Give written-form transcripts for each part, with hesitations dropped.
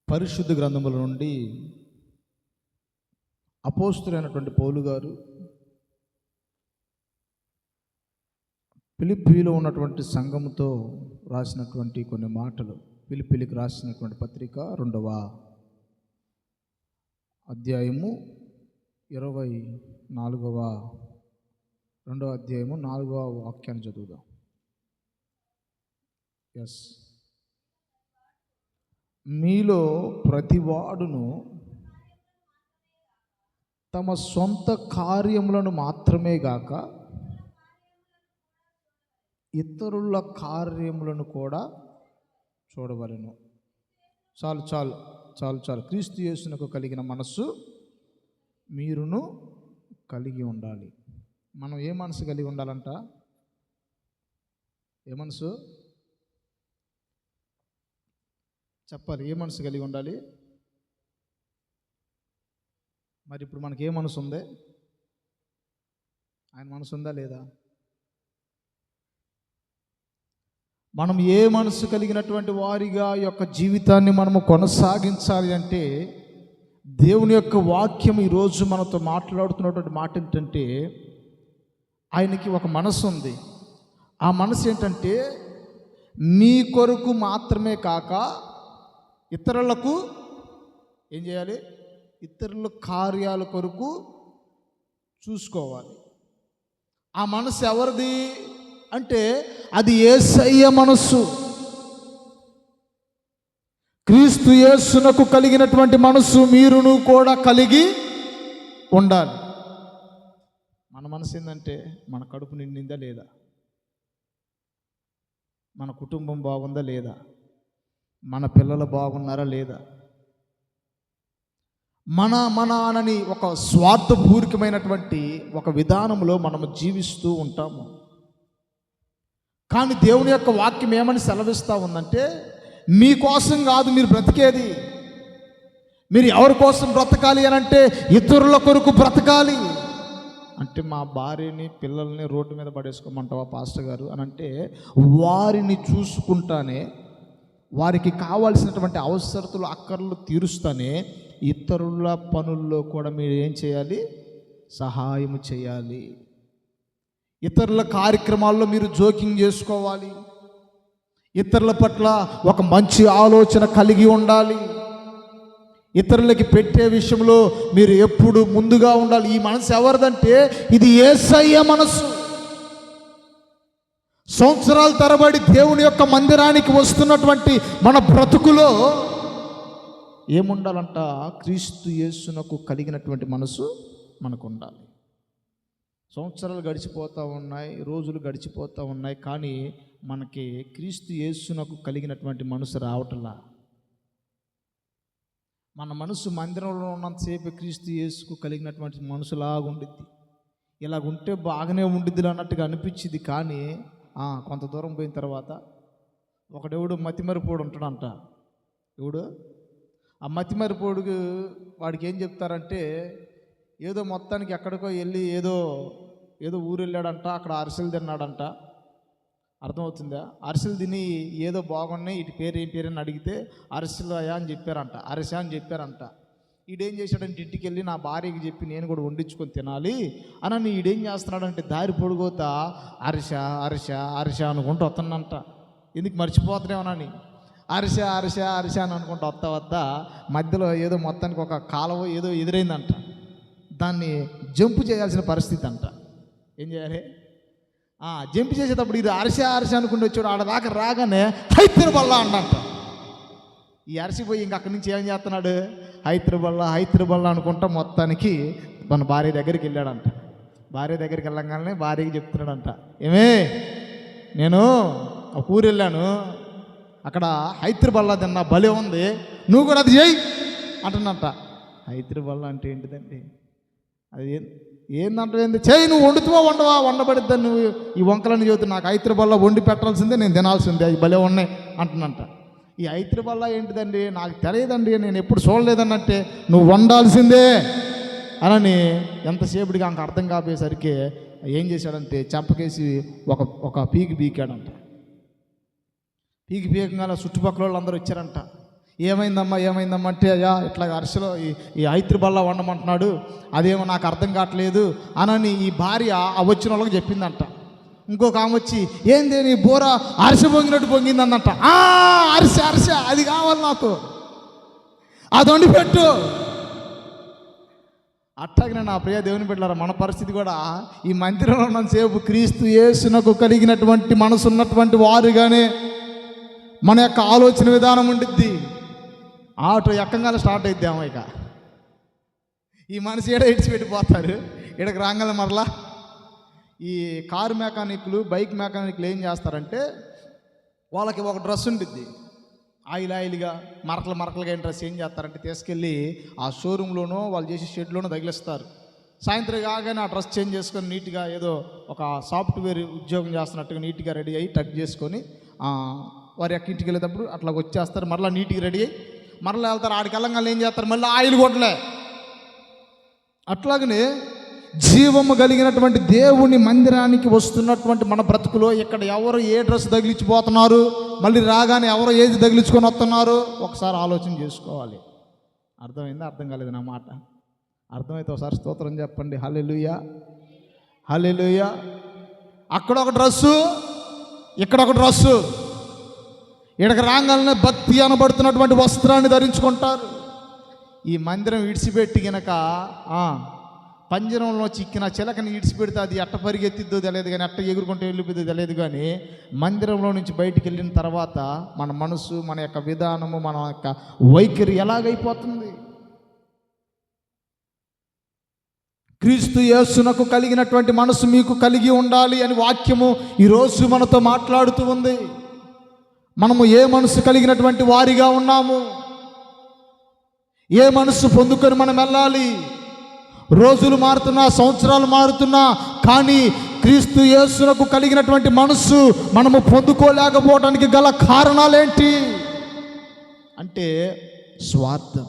పరిశుద్ధ గ్రంథముల నుండి అపోస్తులైనటువంటి పౌలు గారు ఫిలిప్పీలో ఉన్నటువంటి సంఘముతో రాసినటువంటి కొన్ని మాటలు, ఫిలిప్పీలకు రాసినటువంటి పత్రిక 2వ అధ్యాయము 24వ 2వ అధ్యాయము 4వ వాక్యాన్ని చదువుదాం. మీలో ప్రతివాడును తమ సొంత కార్యములను మాత్రమే గాక ఇతరుల కార్యములను కూడా చూడవలెను. చాలు చాలు చాలు చాలు. క్రీస్తు యేసునకు కలిగిన మనస్సు మీరును కలిగి ఉండాలి. మనం ఏ మనసు కలిగి ఉండాలంట? ఏ మనసు చెప్పాలి? ఏ మనసు కలిగి ఉండాలి? మరి ఇప్పుడు మనకి ఏ మనసు ఉంది? ఆయన మనసు ఉందా లేదా? మనం ఏ మనసు కలిగినటువంటి వారిగా యొక్క జీవితాన్ని మనము కొనసాగించాలి అంటే, దేవుని యొక్క వాక్యం ఈరోజు మనతో మాట్లాడుతున్నటువంటి మాట ఏంటంటే, ఆయనకి ఒక మనసు ఉంది. ఆ మనసు ఏంటంటే, మీ కొరకు మాత్రమే కాక ఇతరులకు ఏం చేయాలి? ఇతరుల కార్యాల కొరకు చూసుకోవాలి. ఆ మనసు ఎవరిది అంటే, అది యేసయ్య మనస్సు. క్రీస్తు యేసునకు కలిగినటువంటి మనస్సు మీరును కూడా కలిగి ఉండాలి. మన మనసు ఏంటంటే, మన కడుపు నిండిందా లేదా, మన కుటుంబం బాగుందా లేదా, మన పిల్లలు బాగున్నారా లేదా, మన అనని ఒక స్వార్థపూరితమైనటువంటి ఒక విధానంలో మనము జీవిస్తూ ఉంటాము. కానీ దేవుని యొక్క వాక్యం ఏమని సెలవిస్తూ ఉందంటే, మీకోసం కాదు మీరు బ్రతికేది. మీరు ఎవరి కోసం బ్రతకాలి అని అంటే, ఇతరుల కొరకు బ్రతకాలి. అంటే మా భార్యని పిల్లల్ని రోడ్డు మీద పడేసుకోమంటావా పాస్టర్ గారు అని అంటే, వారిని చూసుకుంటానే, వారికి కావాల్సినటువంటి అవసరతలు అక్కర్లు తీరుస్తానే ఇతరుల పనుల్లో కూడా మీరు ఏం చేయాలి? సహాయం చేయాలి. ఇతరుల కార్యక్రమాల్లో మీరు జోక్యం చేసుకోవాలి. ఇతరుల పట్ల ఒక మంచి ఆలోచన కలిగి ఉండాలి. ఇతరులకి పెట్టే విషయంలో మీరు ఎప్పుడు ముందుగా ఉండాలి. ఈ మనసు ఎవరిదంటే, ఇది యేసయ్య మనసు. సంవత్సరాల తరబడి దేవుని యొక్క మందిరానికి వస్తున్నటువంటి మన బ్రతుకులో ఏముండాలంట? క్రీస్తు యేసునకు కలిగినటువంటి మనసు మనకు ఉండాలి. సంవత్సరాలు గడిచిపోతూ ఉన్నాయి, రోజులు గడిచిపోతూ ఉన్నాయి, కానీ మనకి క్రీస్తు యేసునకు కలిగినటువంటి మనసు రావట్లా. మన మనసు మందిరంలో ఉన్నంతసేపు క్రీస్తు యేసుకు కలిగినటువంటి మనసులాగుండిద్ది. ఇలాగుంటే బాగానే ఉండిద్ది అన్నట్టుగా అనిపించింది. కానీ కొంత దూరం పోయిన తర్వాత ఒకడెవడు మతిమరిపోడు ఉంటాడంట. ఎవడు? ఆ మతిమరిపోడుకు వాడికి ఏం చెప్తారంటే, ఏదో మొత్తానికి ఎక్కడికో వెళ్ళి ఏదో ఊరు వెళ్ళాడంట, అక్కడ అరిసెలు తిన్నాడంట. అర్థమవుతుందా? అరిసెలు తిని ఏదో బాగున్నాయి, ఇటు పేరు ఏం పేరు అని అడిగితే అరిసెలు అయ్యా అని చెప్పారంట, అరిసె అని చెప్పారంట. ఈడేం చేశాడంటే, ఇంటికి వెళ్ళి నా భార్యకి చెప్పి నేను కూడా వండించుకొని తినాలి అని ఈడేం చేస్తున్నాడంటే, దారి పొడుగుతా అరిసె అరిసె అరిసె అనుకుంటూ వస్తుందంట. ఎందుకు మర్చిపోతున్నామోనని అరిసె అరిసె అరిసె అని అనుకుంటూ వస్తా మధ్యలో ఏదో మొత్తానికి ఒక కాలువ ఏదో ఎదురైందంట. దాన్ని జంపు చేయాల్సిన పరిస్థితి అంట. ఏం చేయాలి? జంపు చేసేటప్పుడు ఇది అరిసె అరిసె అనుకుంటూ వచ్చాడు. ఆడదాకా రాగానే హైదరాబాద్లా అంట. ఈ అరిసి పోయి ఇంక అక్కడి నుంచి ఏం చేస్తున్నాడు? హైదరాబాద్ అనుకుంటా మొత్తానికి మన భార్య దగ్గరికి వెళ్ళాడంట. భార్య దగ్గరికి వెళ్ళగానే భార్యకి చెప్తున్నాడంట, ఏమే నేను ఒక ఊరు వెళ్ళాను, అక్కడ హైదరాబాద్ తిన్నా, భలే ఉంది, నువ్వు కూడా అది చేయి అంటున్నట్ట. హైదరాబాద్ అంటే ఏంటిదండి? అది ఏందంటే, చేయి, నువ్వు వండుతావా వండవా, వండబడిద్దని నువ్వు ఈ వంకలని చెబుతున్నా, నాకు హైదరాబాద్లో వండి పెట్టాల్సిందే, నేను తినాల్సిందే, అవి భలే ఉన్నాయి అంటున్నంట. ఈ హైదరాబాద్లో ఏంటిదండి, నాకు తెలియదండి, నేను ఎప్పుడు చూడలేదన్నట్టే, నువ్వు వండాల్సిందే అని ఎంతసేపటికి అంక అర్థం కాపోయేసరికి ఏం చేశాడంటే, చెంపకేసి ఒక పీకి బీకాడంట. పీకి పీకంగా చుట్టుపక్కల వాళ్ళు అందరూ వచ్చారంట. ఏమైందమ్మా అంటే, అయ్యా ఇట్లా అరిసెలో ఈ ఐత్రి బల్ల వండమంటున్నాడు, అదేమో నాకు అర్థం కావట్లేదు అనని ఈ భార్య ఆ వచ్చిన వాళ్ళకి చెప్పిందంట. ఇంకొక ఆమె వచ్చి, ఏంది నీ బోర అరిసె పొంగినట్టు పొంగింది అందంట. అరిసె అది కావాలి నాకు, అది వండి పెట్టు. అట్లాగే నా ప్రియ దేవుని బిడ్డలారా, మన పరిస్థితి కూడా ఈ మందిరంలో ఉన్నంతసేపు క్రీస్తు యేసునకు కలిగినటువంటి మనసు ఉన్నటువంటి వారుగానే మన యొక్క ఆలోచన విధానం ఉండిద్ది. ఆటో ఎక్కంగానే స్టార్ట్ అయిద్దాము. ఇక ఈ మనిషి ఏడ ఇడిచిపెట్టిపోతారు. ఇక్కడికి రాగానే మరలా ఈ కారు మెకానిక్లు, బైక్ మెకానిక్లు ఏం చేస్తారంటే, వాళ్ళకి ఒక డ్రెస్ ఉండిద్ది, ఆయిల్గా మరకలుగా డ్రెస్ ఏం చేస్తారంటే తీసుకెళ్ళి ఆ షోరూంలోనో వాళ్ళు చేసే షెడ్లోనో తగిలిస్తారు. సాయంత్రం కాగానే ఆ డ్రెస్ చేంజ్ చేసుకొని నీట్గా ఏదో ఒక సాఫ్ట్వేర్ ఉద్యోగం చేస్తున్నట్టుగా నీట్గా రెడీ అయ్యి టక్ చేసుకొని వారి యొక్క ఇంటికి వెళ్ళేటప్పుడు అట్లా వచ్చేస్తారు. మరలా నీట్గా రెడీ అయ్యి మరలా వెళ్తారు. ఆడికి వెళ్ళంగా ఏం చేస్తారు, మళ్ళీ ఆయిల్ కొట్టలే. అట్లాగనే జీవము కలిగినటువంటి దేవుని మందిరానికి వస్తున్నటువంటి మన బ్రతుకులో ఇక్కడ ఎవరు ఏ డ్రెస్ తగిలించిపోతున్నారు, మళ్ళీ రాగానే ఎవరో ఏది తగిలించుకొని వస్తున్నారు, ఒకసారి ఆలోచన చేసుకోవాలి. అర్థమైందా? అర్థం కాలేదు నా మాట? అర్థమైతే ఒకసారి స్తోత్రం చెప్పండి. హల్లెలూయా, హల్లెలూయా. అక్కడ ఒక డ్రెస్సు, ఇక్కడ ఒక డ్రెస్సు. ఇక్కడికి రాగానే భక్తి అనబడుతున్నటువంటి వస్త్రాన్ని ధరించుకుంటారు. ఈ మందిరం విడిచిపెట్టి గనక పంజరంలో చిక్కిన చిలకని ఇడిచిపెడితే అది ఎట్ట పరిగెత్తిద్దో తెలియదు, కానీ ఎట్ట ఎగురుకుంటూ వెళ్ళిపోద్దో తెలియదు. కానీ మందిరంలో నుంచి బయటికి వెళ్ళిన తర్వాత మన మనసు, మన యొక్క విధానము, మన యొక్క వైఖరి ఎలాగైపోతుంది. క్రీస్తు యేసునకు కలిగినటువంటి మనసు మీకు కలిగి ఉండాలి అని వాక్యము ఈరోజు మనతో మాట్లాడుతూ ఉంది. మనము ఏ మనసు కలిగినటువంటి వారిగా ఉన్నాము, ఏ మనసు పొందుకొని మనం వెళ్ళాలి. రోజులు మారుతున్నా, సంవత్సరాలు మారుతున్నా, కానీ క్రీస్తు యేసునకు కలిగినటువంటి మనస్సు మనము పొందుకోలేకపోవడానికి గల కారణాలేంటి అంటే స్వార్థం.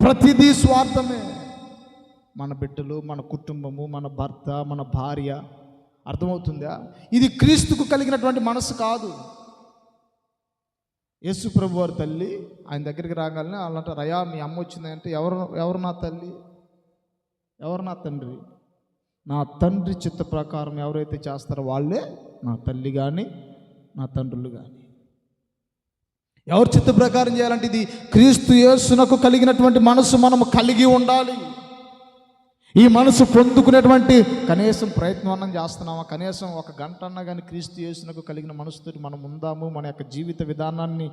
ప్రతిదీ స్వార్థమే. మన బిడ్డలు, మన కుటుంబము, మన భర్త, మన భార్య. అర్థమవుతుందా? ఇది క్రీస్తుకు కలిగినటువంటి మనస్సు కాదు. యేసు ప్రభు వారి తల్లి ఆయన దగ్గరికి రాగానే వాళ్ళు అంటారు, అయ్యా మీ అమ్మ వచ్చింది అంటే, ఎవరు నా తల్లి, ఎవరు నా తండ్రి? నా తండ్రి చిత్త ప్రకారం ఎవరైతే చేస్తారో వాళ్ళే నా తల్లి కానీ నా తండ్రులు కానీ. ఎవరి చిత్త ప్రకారం చేయాలంటే ఇది క్రీస్తు యేసునకు కలిగినటువంటి మనసు మనము కలిగి ఉండాలి. ఈ మనసు పొందుకునేటువంటి కనీసం ప్రయత్నం చేస్తున్నామా? కనీసం ఒక గంట అన్నా కానీ క్రీస్తు యేసునకు కలిగిన మనసుతో మనం ఉందాము. మన యొక్క జీవిత విధానాన్ని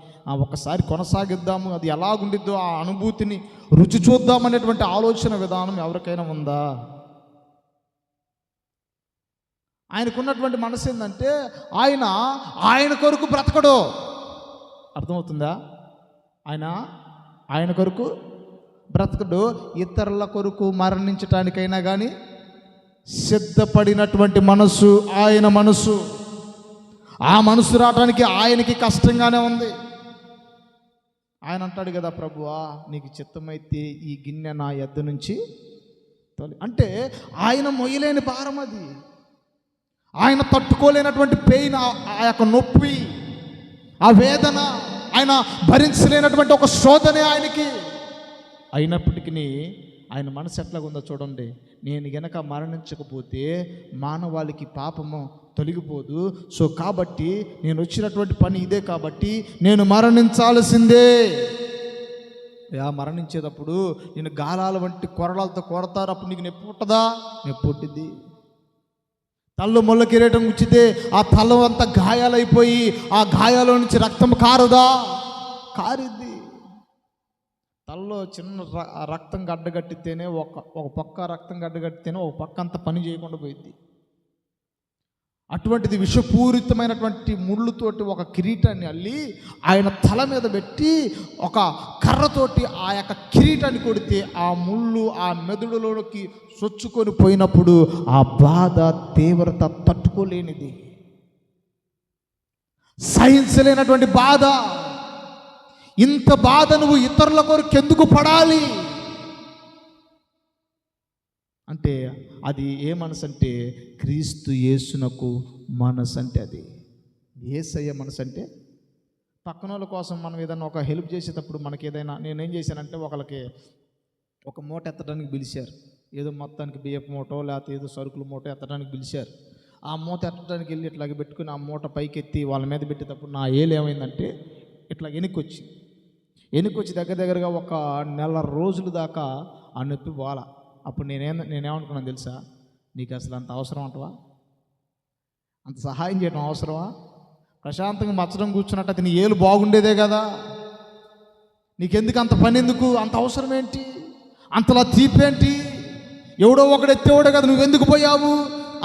ఒకసారి కొనసాగిద్దాము. అది ఎలాగుండిద్దో ఆ అనుభూతిని రుచి చూద్దామనేటువంటి ఆలోచన విధానం ఎవరికైనా ఉందా? ఆయనకున్నటువంటి మనసు ఏంటంటే ఆయన కొరకు బ్రతకడు. అర్థమవుతుందా? ఆయన కొరకు బ్రతకడు, ఇతరుల కొరకు మరణించటానికైనా కానీ సిద్ధపడినటువంటి మనసు ఆయన మనసు. ఆ మనసు రావడానికి ఆయనకి కష్టంగానే ఉంది. ఆయన అంటాడు కదా, ప్రభువా నీకు చిత్తమైతే ఈ గిన్నె నా యొద్ద నుంచి తొలి. అంటే ఆయన మొయ్యలేని భారం అది. ఆయన తట్టుకోలేనటువంటి పెయిన్, ఆ యొక్క నొప్పి, ఆ వేదన ఆయన భరించలేనటువంటి ఒక శోధనే ఆయనకి. అయినప్పటికీ ఆయన మనసు ఎట్లాగుందో చూడండి. నేను గనక మరణించకపోతే మానవాళికి పాపము తొలగిపోదు. సో కాబట్టి నేను వచ్చినటువంటి పని ఇదే, కాబట్టి నేను మరణించాల్సిందే. మరణించేటప్పుడు నేను గాలాల వంటి కొరడాలతో కొడతారు, అప్పుడు నీకు నొప్పి పుట్టదా? నొప్పి పుట్టిద్ది. తల్లో ముళ్ళ కిరీటం గుచ్చితే ఆ తల అంతా గాయాలైపోయి ఆ గాయాల నుంచి రక్తం కారుదా? కారిద్ది. తలలో చిన్న రక్తం గడ్డగట్టితేనే ఒక పక్క రక్తం గడ్డగట్టితేనే ఒక పక్క అంత పని చేయకుండా పోయింది. అటువంటిది విషపూరితమైనటువంటి ముళ్ళుతోటి ఒక కిరీటాన్ని అల్లి ఆయన తల మీద పెట్టి ఒక కర్రతోటి ఆ యొక్క కిరీటాన్ని కొడితే ఆ ముళ్ళు ఆ మెదడులోకి సొచ్చుకొని పోయినప్పుడు ఆ బాధ తీవ్రత తట్టుకోలేనిది, సహించలేనటువంటి బాధ. ఇంత బాధ నువ్వు ఇతరుల కొరకు ఎందుకు పడాలి అంటే అది ఏ మనసు అంటే క్రీస్తు యేసునకు మనసు అంటే అది. యేసయ్య మనసు అంటే పక్కన వాళ్ళ కోసం మనం ఏదైనా ఒక హెల్ప్ చేసేటప్పుడు మనకి ఏదైనా, నేనేం చేశానంటే ఒకళ్ళకి ఒక మూట ఎత్తడానికి పిలిచారు, ఏదో మొత్తానికి బియ్యపు మూటో లేకపోతే ఏదో సరుకుల మూట ఎత్తడానికి పిలిచారు. ఆ మూట ఎత్తడానికి వెళ్ళి ఇట్లాగ పెట్టుకుని ఆ మూట పైకి ఎత్తి వాళ్ళ మీద పెట్టేటప్పుడు నా ఏలు ఏమైందంటే ఇట్లా వెనుకొచ్చి దగ్గరగా ఒక నెల రోజుల దాకా ఆ నొప్పి పోల. అప్పుడు నేనేమనుకున్నాను తెలుసా, నీకు అసలు అంత అవసరం అంటవా, అంత సహాయం చేయడం అవసరమా? ప్రశాంతంగా మచ్చడం కూర్చున్నట్టు అది నీ ఏలు బాగుండేదే కదా, నీకెందుకు అంత పని, ఎందుకు అంత అవసరం ఏంటి, అంతలా తీపేంటి, ఎవడో ఒకడు ఎత్తేవాడే కదా, నువ్వెందుకు పోయావు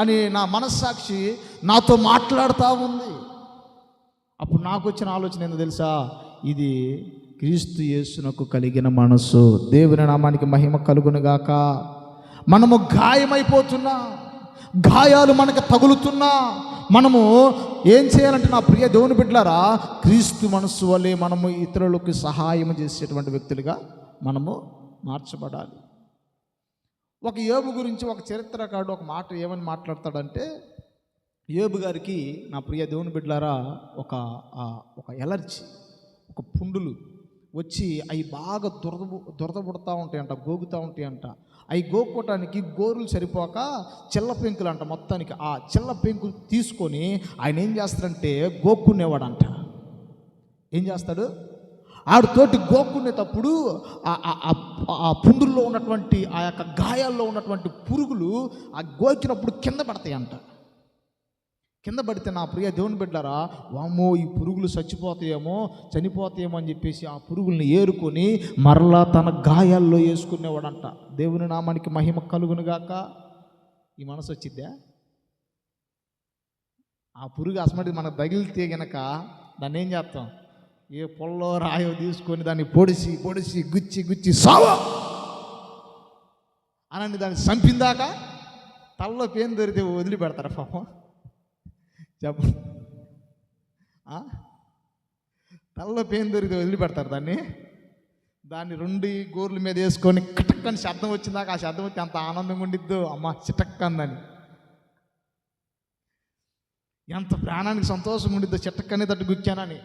అని నా మనస్సాక్షి నాతో మాట్లాడుతూ ఉంది. అప్పుడు నాకు వచ్చిన ఆలోచన ఏందో తెలుసా, ఇది క్రీస్తు యేసునకు కలిగిన మనసు. దేవుని నామానికి మహిమ కలుగునుగాక. మనము గాయమైపోతున్నా, గాయాలు మనకు తగులుతున్నా మనము ఏం చేయాలంటే, నా ప్రియ దేవుని బిడ్డలారా, క్రీస్తు మనస్సు వల్లే మనము ఇతరులకు సహాయం చేసేటువంటి వ్యక్తులుగా మనము మార్చబడాలి. ఒక యోబు గురించి ఒక చరిత్రకారుడు ఒక మాట ఏమని మాట్లాడతాడంటే, యోబు గారికి నా ప్రియ దేవుని బిడ్డలారా ఒక ఎలర్జీ, ఒక పుండులు వచ్చి అవి బాగా దురదబుడతా ఉంటాయంట, గోగుతూ ఉంటాయంట. అవి గోక్కోటానికి గోరులు సరిపోక చిల్ల పెంకులు అంట. మొత్తానికి ఆ చిల్ల పెంకులు తీసుకొని ఆయన ఏం చేస్తాడంటే గోక్కునేవాడంట. ఏం చేస్తాడు, ఆడితోటి గోక్కునేటప్పుడు ఆ పుండుల్లో ఉన్నటువంటి ఆ యొక్క గాయాల్లో ఉన్నటువంటి పురుగులు ఆ గోకినప్పుడు కింద పడతాయంట. కింద పడితే నా ప్రియ దేవుని బిడ్డలారా, వామ్మో ఈ పురుగులు చనిపోతాయేమో అని చెప్పేసి ఆ పురుగుల్ని ఏరుకొని మరలా తన గాయాల్లో వేసుకునేవాడంట. దేవుని నామానికి మహిమ కలుగునుగాక. ఈ మనసు వచ్చిద్దా? ఆ పురుగు అసమటి మనకు తగిలితే గనక దాన్ని ఏం చేస్తాం, ఏ పొల్లో రాయో తీసుకొని దాన్ని పొడిసి గుచ్చి సావో అని దాన్ని చంపిందాక తలలో పేను దొరికితే వదిలిపెడతారా పాపం? చెప్పు, తలలో పేను దొరికితే వదిలిపెడతారు దాన్ని రెండు గోర్ల మీద వేసుకొని కటక్కని శబ్దం వచ్చిందాక, ఆ శబ్దం వచ్చి అంత ఆనందంగా ఉండిద్దో, అమ్మ చిటక్కందని ఎంత ప్రాణానికి సంతోషంగా ఉండిద్దో, చిటక్కనే తట్టు గుచ్చానని.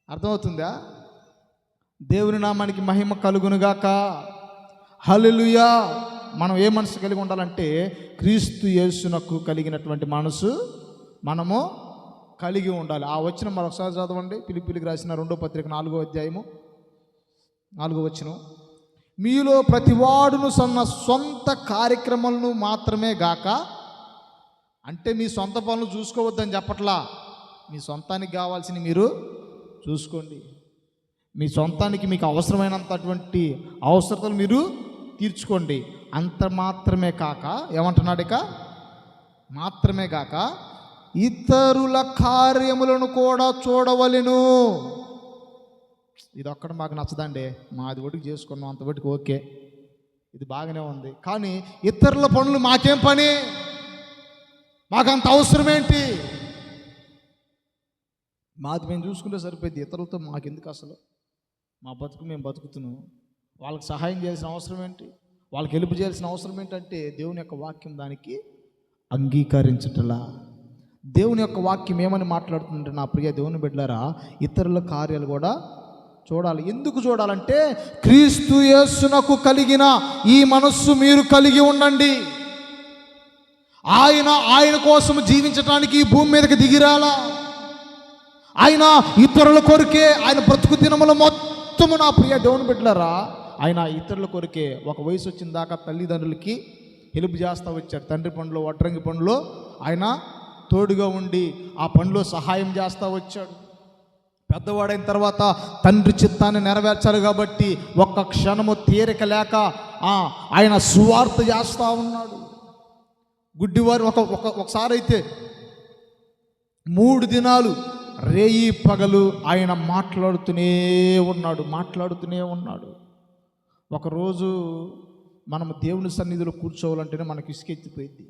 అర్థమవుతుందా? దేవుని నామానికి మహిమ కలుగునుగాక. హల్లెలూయా. మనం ఏ మనసు కలిగి ఉండాలంటే, క్రీస్తు యేసునకు కలిగినటువంటి మనసు మనము కలిగి ఉండాలి. ఆ వచనం మరొకసారి చదవండి. ఫిలిప్పీయులకు రాసిన 2వ పత్రిక 4వ అధ్యాయము 4వ వచనం. మీలో ప్రతివాడును సొంత కార్యక్రమాలను మాత్రమే గాక, అంటే మీ సొంత పనులు చూసుకోవద్దని చెప్పట్లా, మీ సొంతానికి కావాల్సినవి మీరు చూసుకోండి. మీ సొంతానికి మీకు అవసరమైనంతటువంటి అవసరతలు మీరు తీర్చుకోండి. అంత మాత్రమే కాక, ఏమంటున్నాడు ఇక, మాత్రమే కాక ఇతరుల కార్యములను కూడా చూడవలెను. ఇది ఒక్కటి మాకు నచ్చదండి, మాది ఒడికి చేసుకున్నాం అంతవరకు ఓకే, ఇది బాగానే ఉంది. కానీ ఇతరుల పనులు మాకేం పని, మాకంత అవసరం ఏంటి? మాది మేము చూసుకుంటే సరిపోయింది, ఇతరులతో మాకెందుకు అసలు? మా బతుకు మేము బతుకుతున్నాం, వాళ్ళకి సహాయం చేయాల్సిన అవసరం ఏంటి, వాళ్ళకి హెల్ప్ చేయాల్సిన అవసరం ఏంటంటే, దేవుని యొక్క వాక్యం దానికి అంగీకరించటలా. దేవుని యొక్క వాక్యం ఏమని మాట్లాడుతుందంటే, నా ప్రియ దేవుని బిడ్డలారా, ఇతరుల కార్యాలు కూడా చూడాలి. ఎందుకు చూడాలంటే, క్రీస్తు యేసునకు కలిగిన ఈ మనస్సు మీరు కలిగి ఉండండి. ఆయన కోసం జీవించడానికి ఈ భూమి మీదకి దిగిరాలా. ఆయన ఇతరుల కొరకే ఆయన బ్రతుకు దినముల మొత్తము, నా ప్రియ దేవుని బిడ్డలారా, ఆయన ఇతరుల కొరకే ఒక వయసు వచ్చిన దాకా తల్లిదండ్రులకి హెల్ప్ చేస్తూ వచ్చాడు. తండ్రి పనిలో, వడ్రంగి పనిలో ఆయన తోడుగా ఉండి ఆ పనిలో సహాయం చేస్తూ వచ్చాడు. పెద్దవాడైన తర్వాత తండ్రి చిత్తాన్ని నెరవేర్చాలి కాబట్టి ఒక్క క్షణము తీరిక లేక ఆయన సువార్త చేస్తూ ఉన్నాడు. గుడ్డివారు ఒకసారి అయితే 3 దినాలు రేయి పగలు ఆయన మాట్లాడుతూనే ఉన్నాడు. ఒకరోజు మనము దేవుని సన్నిధిలో కూర్చోవాలంటేనే మనకి ఇసుకెత్తిపోయింది.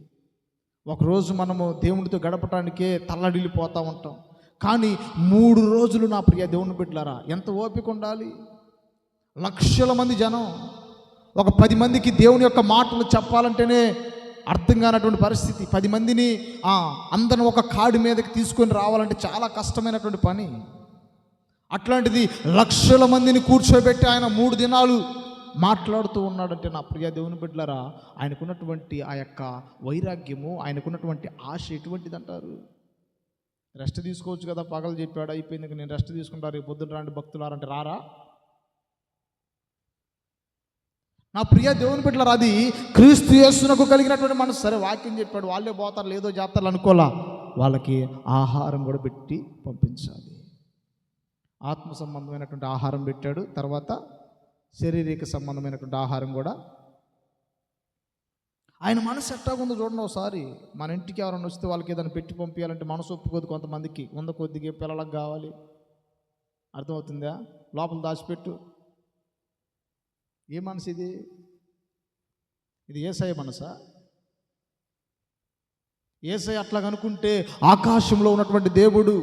ఒకరోజు మనము దేవునితో గడపటానికే తల్లడిల్లిపోతూ ఉంటాం. కానీ 3 రోజులు, నా ప్రియ దేవుని బిడ్డలారా, ఎంత ఓపిక ఉండాలి. లక్షల మంది జనం, ఒక 10 మందికి దేవుని యొక్క మాటలు చెప్పాలంటేనే అర్థం కానటువంటి పరిస్థితి. 10 మందిని అందరిని ఒక కాడి మీదకి తీసుకొని రావాలంటే చాలా కష్టమైనటువంటి పని. అట్లాంటిది లక్షల మందిని కూర్చోబెట్టి ఆయన 3 దినాలు మాట్లాడుతూ ఉన్నాడంటే నా ప్రియ దేవుని బిడ్డలారా, ఆయనకున్నటువంటి ఆ యొక్క వైరాగ్యము, ఆయనకున్నటువంటి ఆశ ఎటువంటిది అంటారు? రెస్ట్ తీసుకోవచ్చు కదా, పగలు చెప్పాడు అయిపోయింది, నేను రెస్ట్ తీసుకుంటా, రేపు పొద్దున రాండి భక్తులారంటే రారా? నా ప్రియ దేవుని బిడ్డలారా, అది క్రీస్తు యేసునకు కలిగినటువంటి మనసు. సరే వాక్యం చెప్పాడు, వాళ్ళే పోతారు లేదో చేస్తారు అనుకోలా, వాళ్ళకి ఆహారం కూడా పెట్టి పంపించాలి. ఆత్మ సంబంధమైనటువంటి ఆహారం పెట్టాడు, తర్వాత శారీరక సంబంధమైనటువంటి ఆహారం కూడా. ఆయన మనసు ఎట్టాగుందో చూడండి ఒకసారి. మన ఇంటికి ఎవరైనా వస్తే వాళ్ళకి ఏదైనా పెట్టి పంపించాలంటే మనసు ఒప్పుకోదు కొంతమందికి. కొద్దిగా పిల్లలకు కావాలి, అర్థమవుతుందా? లోపల దాచిపెట్టు. ఏ మనసు ఇది? ఇది యేసయ్య మనసా? యేసయ్య అట్లాగనుకుంటే ఆకాశంలో ఉన్నటువంటి దేవుడు,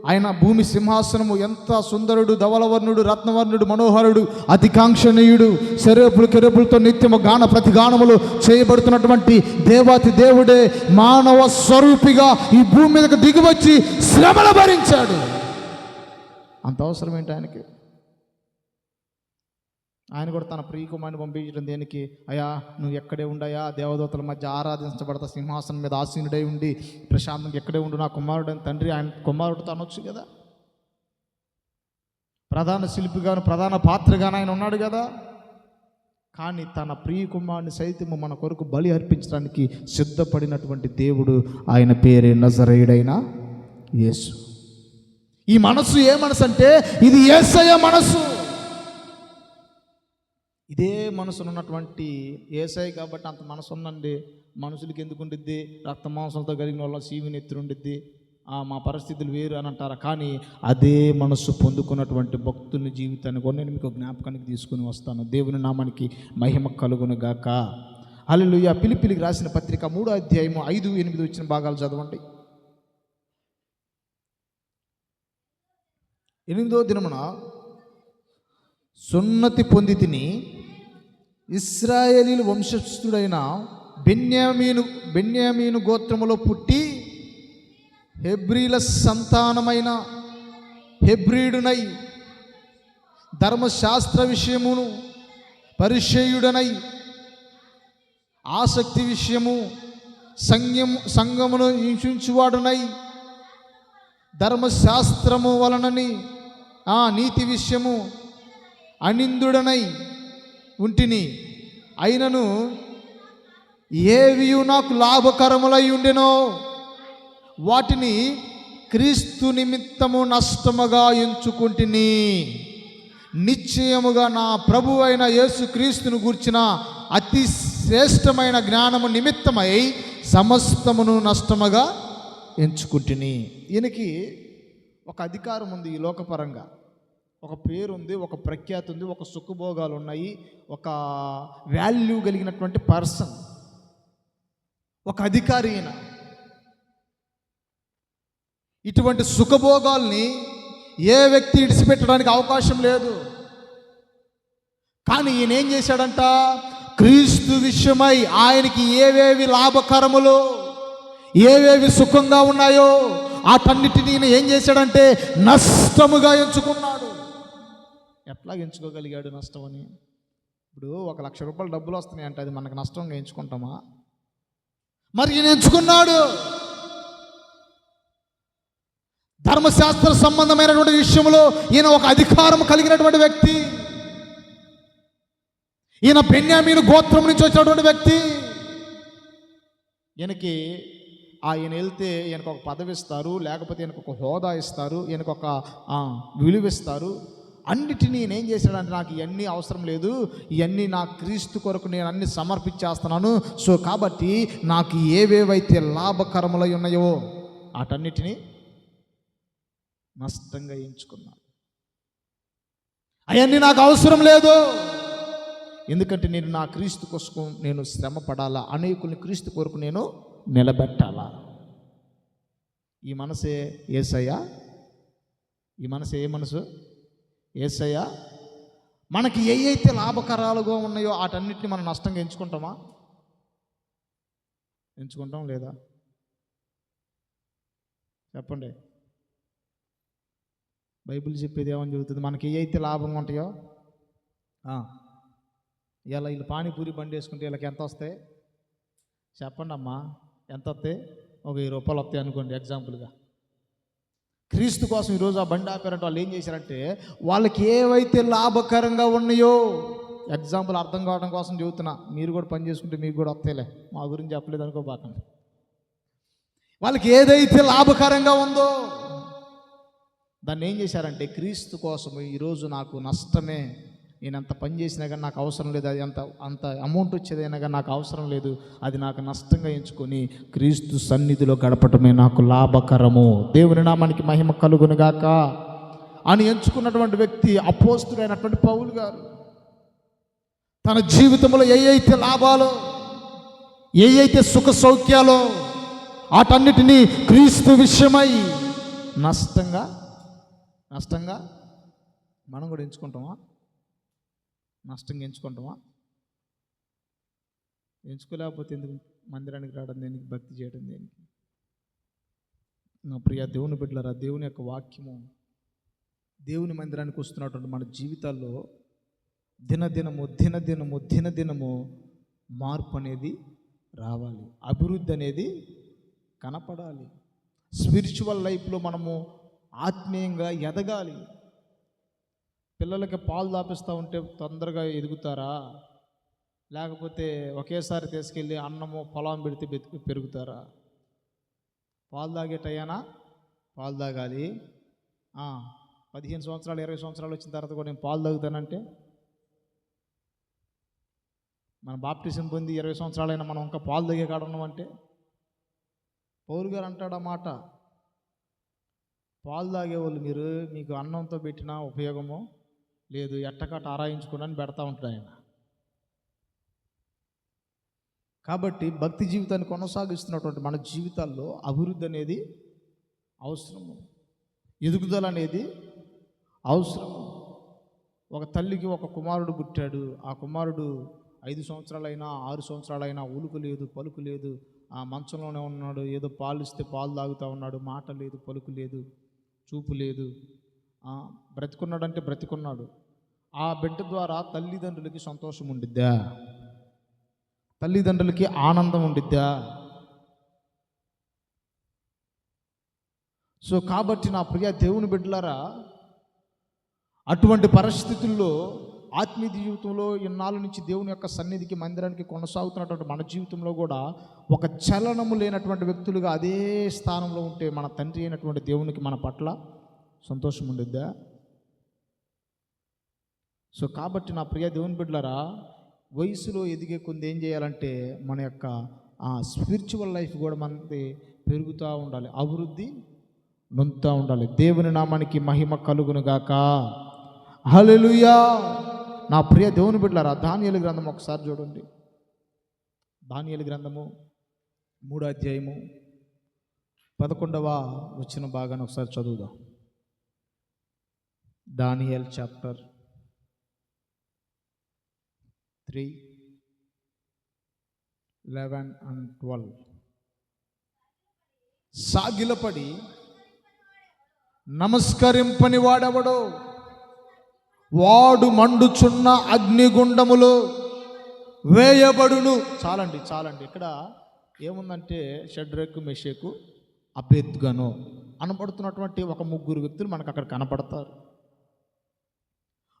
ఆయన భూమి సింహాసనము, ఎంత సుందరుడు, ధవలవర్ణుడు, రత్నవర్ణుడు, మనోహరుడు, అతికాంక్షణీయుడు, శరేపులు కెరపులతో నిత్యము గాన ప్రతిగానములు చేయబడుతున్నటువంటి దేవాతి దేవుడే మానవ స్వరూపిగా ఈ భూమి మీదకి దిగివచ్చి శ్రమలు భరించాడు. అంత అవసరం ఏంటి ఆయనకి? ఆయన కూడా తన ప్రియకుమారుని పంపించడం దేనికి? అయ్యా నువ్వు ఎక్కడే ఉండయా, దేవదూతల మధ్య ఆరాధించబడతా, సింహాసనం మీద ఆసీనుడై ఉండి ప్రశాంతంగా ఎక్కడే ఉండు నా కుమారుడు అని తండ్రి ఆయన కుమారుడితో అనొచ్చు కదా. ప్రధాన శిల్పిగాను ప్రధాన పాత్రగాను ఆయన ఉన్నాడు కదా. కానీ తన ప్రియకుమారుని సైతము మన కొరకు బలి అర్పించడానికి సిద్ధపడినటువంటి దేవుడు, ఆయన పేరే నజరేయుడైన యేసు. ఈ మనసు ఏ మనసు అంటే ఇది యేసయ్య మనసు. ఇదే మనసును ఉన్నటువంటి యేసయ్య కాబట్టి అంత మనసు ఉందండి. మనుషులకి ఎందుకు ఉండిద్ది? రక్త మాంసంతో కలిగిన వాళ్ళ సీవిని ఎత్తురు ఉండిద్ది, మా పరిస్థితులు వేరు అని అంటారా? కానీ అదే మనసు పొందుకున్నటువంటి భక్తుల జీవితాన్ని కూడా నేను మీకు జ్ఞాపకానికి తీసుకుని వస్తాను. దేవుని నామానికి మహిమ కలుగును గాక. హల్లెలూయా. ఫిలిప్పీయులకు రాసిన పత్రిక 3వ అధ్యాయము 5, 8 వచ్చిన భాగాలు చదవండి. 8వ దినమున సున్నతి పొంది తిని ఇశ్రాయేలీయుల వంశస్థుడైన బెన్యామీను గోత్రములో పుట్టి హెబ్రీల సంతానమైన హెబ్రీయుడనై ధర్మశాస్త్ర విషయమును పరిచయుడనై ఆసక్తి విషయము సంఘమును హింసించువాడునై ధర్మశాస్త్రము వలనని నీతి విషయము అనిందుడనై ఉంటిని. అయినను ఏవియు నాకు లాభకరములై ఉండెనో వాటిని క్రీస్తు నిమిత్తము నష్టముగా ఎంచుకుంటుని. నిశ్చయముగా నా ప్రభు అయిన యేసు క్రీస్తును గూర్చిన అతి శ్రేష్టమైన జ్ఞానము నిమిత్తమై సమస్తమును నష్టముగా ఎంచుకుంటుని. ఈయనకి ఒక అధికారం ఉంది, ఈ లోకపరంగా ఒక పేరు ఉంది, ఒక ప్రఖ్యాతి ఉంది, ఒక సుఖభోగాలు ఉన్నాయి, ఒక వాల్యూ కలిగినటువంటి పర్సన్, ఒక అధికారి ఈయన. ఇటువంటి సుఖభోగాల్ని ఏ వ్యక్తి ఇడిచిపెట్టడానికి అవకాశం లేదు. కానీ ఈయన ఏం చేశాడంట? క్రీస్తు విషయమై ఆయనకి ఏవేవి లాభకరములో, ఏవేవి సుఖంగా ఉన్నాయో వాటన్నిటిని ఈయన ఏం చేశాడంటే నష్టముగా ఎంచుకున్నాడు. ఎట్లా ఎంచుకోగలిగాడు నష్టం అని? ఇప్పుడు 1,00,000 రూపాయలు డబ్బులు వస్తున్నాయి అంటే అది మనకు నష్టంగా ఎంచుకుంటామా? మరి ఈయన ఎంచుకున్నాడు. ధర్మశాస్త్ర సంబంధమైనటువంటి విషయంలో ఈయన ఒక అధికారం కలిగినటువంటి వ్యక్తి. ఈయన బెన్యామీను గోత్రం నుంచి వచ్చినటువంటి వ్యక్తి. ఈయనకి ఆయన వెళ్తే ఈయనకు ఒక పదవి ఇస్తారు, లేకపోతే ఈయనకు ఒక హోదా ఇస్తారు, ఈయనకు ఒక విలువ ఇస్తారు. అన్నిటినీ నేనేం చేశాడంటే నాకు ఇవన్నీ అవసరం లేదు, ఇవన్నీ నా క్రీస్తు కొరకు నేను అన్ని సమర్పించేస్తున్నాను. సో కాబట్టి నాకు ఏవేవైతే లాభకరములై ఉన్నాయో వాటన్నిటినీ నష్టంగా ఎంచుకున్నాను. అవన్నీ నాకు అవసరం లేదు, ఎందుకంటే నేను నా క్రీస్తు కోసం నేను శ్రమ పడాలా, అనేకుల్ని క్రీస్తు కొరకు నేను నిలబెట్టాలా. ఈ మనసే యేసయ్య. ఈ మనసు ఏ మనసు? యేసయ్య. మనకి ఏవైతే లాభకరాలుగా ఉన్నాయో వాటన్నిటిని మనం నష్టంగా ఎంచుకుంటామా? ఎంచుకుంటాం లేదా? చెప్పండి. బైబిల్ చెప్పేది ఏమని చెబుతుంది, మనకి ఏ అయితే లాభంగా ఉంటాయో, ఇలా వీళ్ళు పానీపూరి బండి వేసుకుంటే వీళ్ళకి ఎంత వస్తాయి చెప్పండి అమ్మా, ఎంత వస్తాయి? ఒక 1000 రూపాయలు వస్తాయి అనుకోండి ఎగ్జాంపుల్గా. క్రీస్తు కోసం ఈరోజు ఆ బండి ఆపారంటే వాళ్ళు ఏం చేశారంటే, వాళ్ళకి ఏవైతే లాభకరంగా ఉన్నాయో, ఎగ్జాంపుల్ అర్థం కావడం కోసం చెబుతున్నా, మీరు కూడా పని చేసుకుంటే మీకు కూడా వస్తాయిలే, మా గురించి చెప్పలేదు అనుకోబాకండి. వాళ్ళకి ఏదైతే లాభకరంగా ఉందో దాన్ని ఏం చేశారంటే, క్రీస్తు కోసం ఈరోజు నాకు నష్టమే, నేను ఎంత పని చేసినా కానీ నాకు అవసరం లేదు, అది అంత అమౌంట్ వచ్చేదైనా కానీ నాకు అవసరం లేదు, అది నాకు నష్టంగా ఎంచుకొని క్రీస్తు సన్నిధిలో గడపటమే నాకు లాభకరము, దేవుని నామానికి మహిమ కలుగునుగాక అని ఎంచుకున్నటువంటి వ్యక్తి అపోస్తుడైనటువంటి పౌలు గారు. తన జీవితంలో ఏ అయితే లాభాలో, ఏ అయితే సుఖ సౌఖ్యాలో, వాటన్నిటినీ క్రీస్తు విషయమై నష్టంగా మనం కూడా ఎంచుకుంటామా? నష్టంగా ఎంచుకుంటామా? ఎంచుకోలేకపోతే ఎందుకు మందిరానికి రావడం దేనికి, భక్తి చేయడం దేనికి? నా ప్రియ దేవుని బిడ్డలారా, దేవుని యొక్క వాక్యము, దేవుని మందిరానికి వస్తున్నటువంటి మన జీవితాల్లో దినదినము మార్పు అనేది రావాలి, అభివృద్ధి అనేది కనపడాలి. స్పిరిచువల్ లైఫ్లో మనము ఆత్మీయంగా ఎదగాలి. పిల్లలకి పాలు దాపిస్తూ ఉంటే తొందరగా ఎదుగుతారా? లేకపోతే ఒకేసారి తీసుకెళ్ళి అన్నము పొలం పెడితే పెరుగుతారా? పాలు తాగే టయానా పాలు తాగాలి. 15 సంవత్సరాలు 20 సంవత్సరాలు వచ్చిన తర్వాత కూడా నేను పాలు తాగుతానంటే, మన బాప్టిజం పొంది 20 సంవత్సరాలైనా మనం ఇంకా పాలు తాగే కాడ ఉన్నామంటే, పౌలు గారు అంటాడు ఆ మాట, పాలు తాగేవాళ్ళు మీకు అన్నంతో పెట్టిన ఉపయోగము లేదు, ఎట్టకట్ట ఆరాయించుకోవడానికి పెడతా ఉంటాడు ఆయన. కాబట్టి భక్తి జీవితాన్ని కొనసాగిస్తున్నటువంటి మన జీవితాల్లో అభివృద్ధి అనేది అవసరము, ఎదుగుదల అనేది అవసరము. ఒక తల్లికి ఒక కుమారుడు పుట్టాడు. ఆ కుమారుడు 5 సంవత్సరాలైనా 6 సంవత్సరాలైనా ఉలుకు లేదు, పలుకు లేదు, ఆ మంచంలోనే ఉన్నాడు. ఏదో పాలు ఇస్తే పాలు తాగుతూ ఉన్నాడు. మాట లేదు, పలుకు లేదు, చూపు లేదు. బ్రతికున్నాడంటే బ్రతికున్నాడు. ఆ బిడ్డ ద్వారా తల్లిదండ్రులకి సంతోషం ఉండిద్దా? తల్లిదండ్రులకి ఆనందం ఉండిద్దా? సో కాబట్టి నా ప్రియ దేవుని బిడ్డలారా, అటువంటి పరిస్థితుల్లో ఆత్మీయ జీవితంలో ఇన్నాళ్ళ నుంచి దేవుని యొక్క సన్నిధికి, మందిరానికి కొనసాగుతున్నటువంటి మన జీవితంలో కూడా ఒక చలనము లేనటువంటి వ్యక్తులుగా అదే స్థానంలో ఉంటే మన తండ్రి అయినటువంటి దేవునికి మన పట్ల సంతోషం ఉండిద్దా? సో కాబట్టి నా ప్రియ దేవుని బిడ్డలారా, వయసులో ఎదిగే కొంత ఏం చేయాలంటే మన యొక్క స్పిరిచువల్ లైఫ్ కూడా మనకి పెరుగుతూ ఉండాలి, అభివృద్ధి నొందుతూ ఉండాలి. దేవుని నామానికి మహిమ కలుగునుగాక. హల్లెలూయా. నా ప్రియ దేవుని బిడ్డలారా, దానియేలు గ్రంథం ఒకసారి చూడండి. దానియేలు గ్రంథము 3వ అధ్యాయము 11వ వచన భాగాన్ని ఒకసారి చదువుదాం. Daniel chapter 3:11 and 12. సాగిలపడి నమస్కరింపని వాడెవడో వాడు మండుచున్న అగ్నిగుండములో వేయబడును. చాలండి. ఇక్కడ ఏముందంటే షడ్రకు, మెషకు, అబేద్గనో అనబడుతున్నటువంటి ఒక 3 వ్యక్తులు మనకు అక్కడ కనపడతారు.